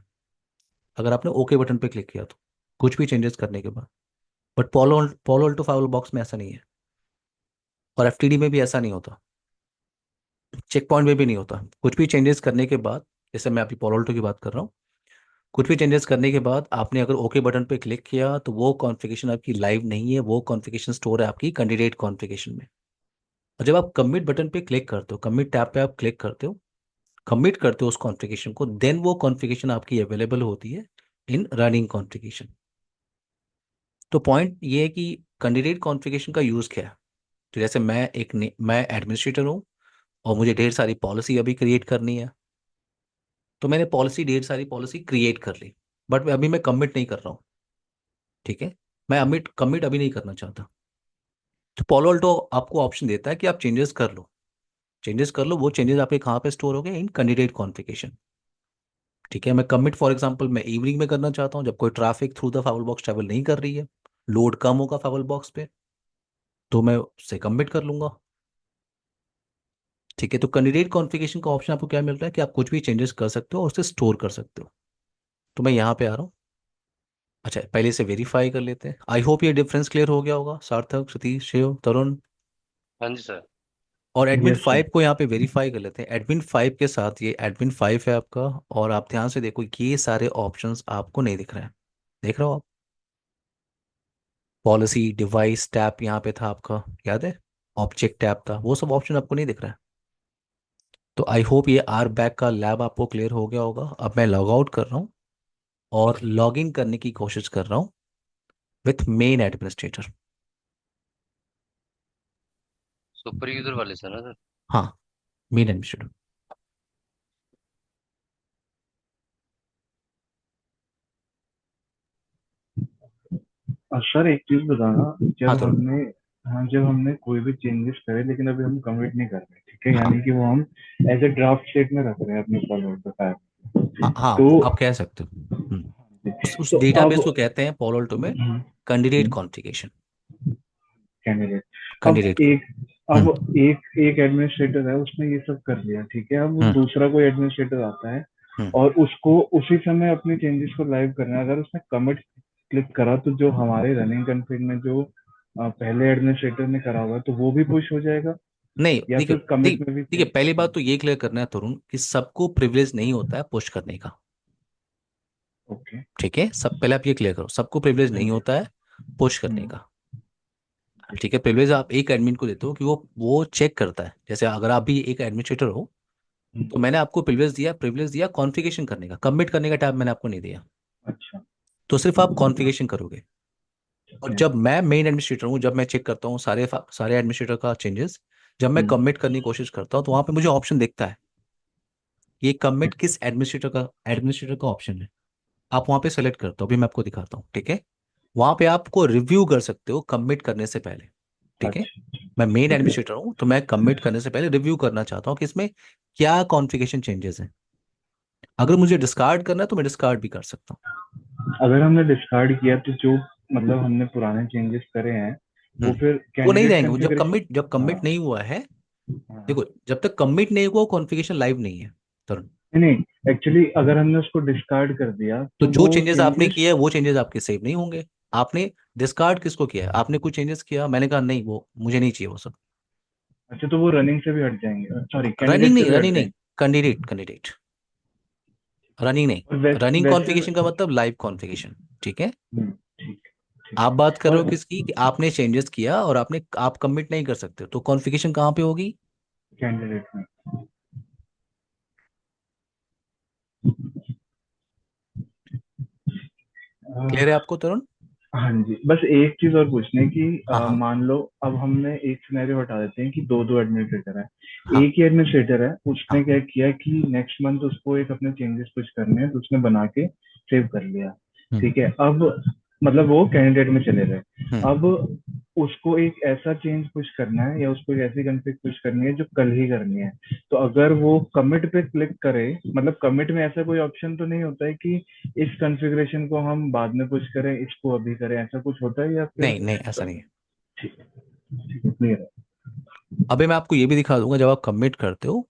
अगर आपने ओके बटन पे क्लिक किया तो, कुछ भी चेंजेस करने के बाद। But Palo Palo Alto firewall box में ऐसा नहीं है, और FTD में भी ऐसा नहीं होता, चेक पॉइंट में भी नहीं होता। कुछ भी चेंजेस करने के बाद, जैसे मैं अभी पोलो अल्टो की बात कर रहा हूँ, कुछ भी चेंजेस करने के बाद आपने अगर ओके बटन पे क्लिक किया, तो वो कॉन्फ़िगरेशन आपकी लाइव नहीं है, वो कॉन्फ़िगरेशन स्टोर है आपकी कैंडिडेट कॉन्फ़िगरेशन में। और जब आप कमिट बटन पे क्लिक करते हो, कमिट टैब पे आप क्लिक करते हो, कमिट करते हो उस कॉन्फ़िगरेशन को, देन वो कॉन्फ़िगरेशन आपकी अवेलेबल होती है इन रनिंग कॉन्फ़िगरेशन। तो पॉइंट ये है कि कैंडिडेट कॉन्फ़िगरेशन का यूज़ क्या है। तो जैसे मैं एडमिनिस्ट्रेटर हूँ, और मुझे ढेर सारी पॉलिसी अभी क्रिएट करनी है, तो मैंने ढेर सारी पॉलिसी क्रिएट कर ली, बट अभी मैं कमिट नहीं कर रहा हूँ। ठीक है, मैं अमिट कमिट अभी नहीं करना चाहता। तो Palo Alto आपको ऑप्शन देता है कि आप चेंजेस कर लो, चेंजेस कर लो। वो चेंजेस आपके कहाँ पे स्टोर हो गए, इन कैंडिडेट कॉन्फ़िगरेशन। ठीक है, मैं कमिट फॉर एग्जांपल मैं इवनिंग में करना चाहता हूँ, जब कोई traffic through the firewall box travel नहीं कर रही है, लोड कम होगा फाइवर बॉक्स पे, तो मैं उससे कमिट कर लूंगा। ठीक है, तो कैंडिडेट कॉन्फ़िगरेशन का ऑप्शन आपको क्या मिल रहा है कि आप कुछ भी चेंजेस कर सकते हो और उसे स्टोर कर सकते हो। तो मैं यहाँ पे आ रहा हूँ। अच्छा, पहले से वेरीफाई कर लेते हैं। आई होप ये डिफरेंस क्लियर हो गया होगा, सार्थक, सतीश, शिव, तरुण। हाँ जी सर। और एडमिन यस सर। 5 को यहाँ पे वेरीफाई कर लेते हैं। एडमिन 5 के साथ, ये एडमिन 5 है आपका, और आप ध्यान से देखो, ये सारे ऑप्शंस आपको नहीं दिख रहे हैं। देख रहे हो आप, पॉलिसी डिवाइस टैब यहाँ पे था आपका, याद है, ऑब्जेक्ट टैब था, वो सब ऑप्शन आपको नहीं दिख रहा है। तो आई होप ये आर बैक का लैब आपको क्लियर हो गया होगा। अब मैं लॉग आउट कर रहा हूँ और लॉग इन करने की कोशिश कर रहा हूँ with main administrator. Super user वाले सर ना सर। हाँ, मेन एडमिनिस्ट्रेटर। सर एक चीज बताना, हाँ जब तरुण। हमने हाँ जब हमने कोई भी चेंजेस करे लेकिन अभी हम कमिट नहीं कर रहे, ठीक है, हाँ यानी कि वो हम एज ए ड्राफ्ट स्टेट में रख रहे हैं अपने फॉलोअर पे फाइल। हाँ हाँ, तो आप कह सकते हो। उस तो डेटाबेस को अब कहते हैं पोलो अल्टो में कैंडिडेट कॉन्फ़िगरेशन। कैंडिडेट अब कैंडिडेट को। एक हम्म अब एक एक एडमिनिस्ट्रेटर है, उसने ये सब कर लिया, ठीक है, अब वो हम्म दूसरा कोई एडमिनिस्ट्रेटर आता है हम्म और उसको उसी समय अपने चेंजेस को लाइव करना है। अगर उसने कमिट क्लिक करा तो जो हमारे रनिंग कॉन्फ़िग में जो पहले एडमिनिस्ट्रेटर ने करा हुआ है तो वो भी पुश हो जाएगा। नहीं, या देखिए सिर्फ कमिट में भी देखिए, same? पहली बात तो ये क्लियर करना है तरुण कि सबको प्रिविलेज नहीं होता है पुश करने का। ओके। ठीक है, सब पहले आप ये क्लियर करो, सबको प्रिविलेज नहीं होता है पुश करने हम्म, का। ठीक है, प्रिविलेज आप एक एडमिन को देते हो कि वो चेक करता है। जैसे अगर आप भी एक एडमिनिस्ट्रेटर हो तो मैंने आपको प्रिविलेज दिया कॉन्फ़िगरेशन करने का, कमिट करने का टैब मैंने आपको नहीं दिया। अच्छा। तो सिर्फ आप कॉन्फ़िगरेशन करोगे। ठीक और है। जब मैं मेन एडमिनिस्ट्रेटर हूँ, जब मैं चेक करता हूँ सारे एडमिनिस्ट्रेटर का चेंजेस, जब मैं कमिट करने की कोशिश करता हूँ तो वहां पे मुझे ऑप्शन दिखता है ये कमिट किस एडमिनिस्ट्रेटर का ऑप्शन है। आप वहां पे सेलेक्ट करते हो, अभी मैं आपको दिखाता हूँ। ठीक है, वहां पे आपको रिव्यू कर सकते हो कमिट करने से पहले। ठीक है, अच्छा। मैं मेन ठीक है। एडमिनिस्ट्रेटर हूँ तो मैं कमिट करने से पहले रिव्यू करना चाहता हूँ कि इसमें क्या कॉन्फ़िगरेशन चेंजेस हैं। अगर मुझे डिस्कार्ड करना है तो मैं डिस्कार्ड भी कर सकता हूँ। अगर हमने डिस्कार्ड किया तो जो मतलब हमने पुराने चेंजेस करे हैं वो हम्म फिर वो नहीं कैंडिडेट रहेंगे, वो कॉन्फ़िगरेशन। जब हाँ। कमिट नहीं हुआ है। हाँ। देखो, जब तक कमिट नहीं हुआ कॉन्फ़िगरेशन लाइव नहीं है तरुण। नहीं नहीं, एक्चुअली अगर हमने उसको डिस्कार्ड कर दिया तो तो जो वो चेंजेस आपने चेंजेस। किए हैं वो चेंजेस आपके सेव नहीं होंगे। आपने डिस्कार्ड किसको किया है? आपने कुछ चेंजेस किया, मैंने कहा नहीं वो मुझे नहीं चाहिए वो सब। अच्छा, तो वो रनिंग से भी हट जाएंगे, सॉरी रनिंग कैंडिडेट से नहीं, भी हट रनिंग नहीं, जाएंगे। कैंडिडेट, रनिंग नहीं। और रनिंग वैसे। कॉन्फ़िगरेशन का मतलब लाइव कॉन्फ़िगरेशन। ठीक है, ठीक है। ठीक आप है। बात कर रहे और हो किसकी कि आपने चेंजेस किया और आप कमिट नहीं कर सकते, तो कॉन्फ़िगरेशन कहाँ पे होगी? कैंडिडेट में। क्लियर है आपको तरुण? हाँ जी, बस एक चीज और पूछनी कि हाँ हाँ मान लो अब हमने एक सिनेरियो बता देते हैं कि दो दो एडमिनिस्ट्रेटर है। हाँ एक ही एडमिनिस्ट्रेटर है, उसने हाँ। क्या किया कि नेक्स्ट मंथ उसको एक अपने चेंजेस कुछ करने हैं तो उसने बना के सेव कर लिया। हम्म ठीक है। अब मतलब वो कैंडिडेट में चले गए। हम्म अब उसको एक ऐसा चेंज पुश करना है या उसको एक ऐसी कॉन्फ़िग पुश करनी है जो कल ही करनी है। तो अगर वो कमिट पे क्लिक करे, मतलब कमिट में ऐसा कोई ऑप्शन तो नहीं होता है कि इस कॉन्फ़िगरेशन को हम बाद में पुश करें, इसको अभी करें, ऐसा कुछ होता है या फिर? नहीं नहीं, ऐसा नहीं है। ठीक है। ठीक है, क्लियर है। अभी मैं आपको ये भी दिखा दूंगा, जब आप कमिट करते हो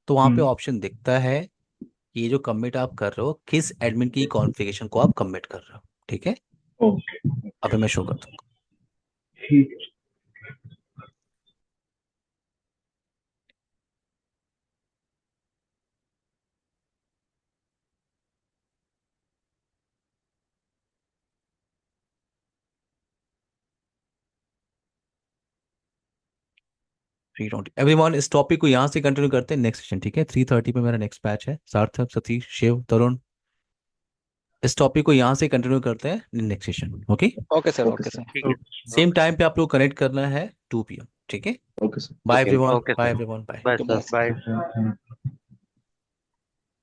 तो वहां पे हम्म। ऑप्शन दिखता है कि ये जो कमिट आप कर रहे हो किस एडमिन की कॉन्फ़िगरेशन को आप कमिट कर रहे हो। ठीक है, ओके। अभी मैं शो कर दूंगा। ठीक है। 320 एवरीवन, इस टॉपिक को यहाँ से कंटिन्यू करते हैं नेक्स्ट सेशन। ठीक है, 3:30 पे मेरा नेक्स्ट बैच है। सार्थक, सतीश, शिव, तरुण, इस टॉपिक को यहाँ से कंटिन्यू करते हैं next session. Okay, okay sir, okay okay sir. Sir. ठीक है। सेम ओके टाइम पे आप लोग कनेक्ट करना है 2 PM। ठीक है, okay sir. Bye okay everyone, okay bye sir. Everyone, bye. Bye okay, sir, bye. Bye. अच्छा।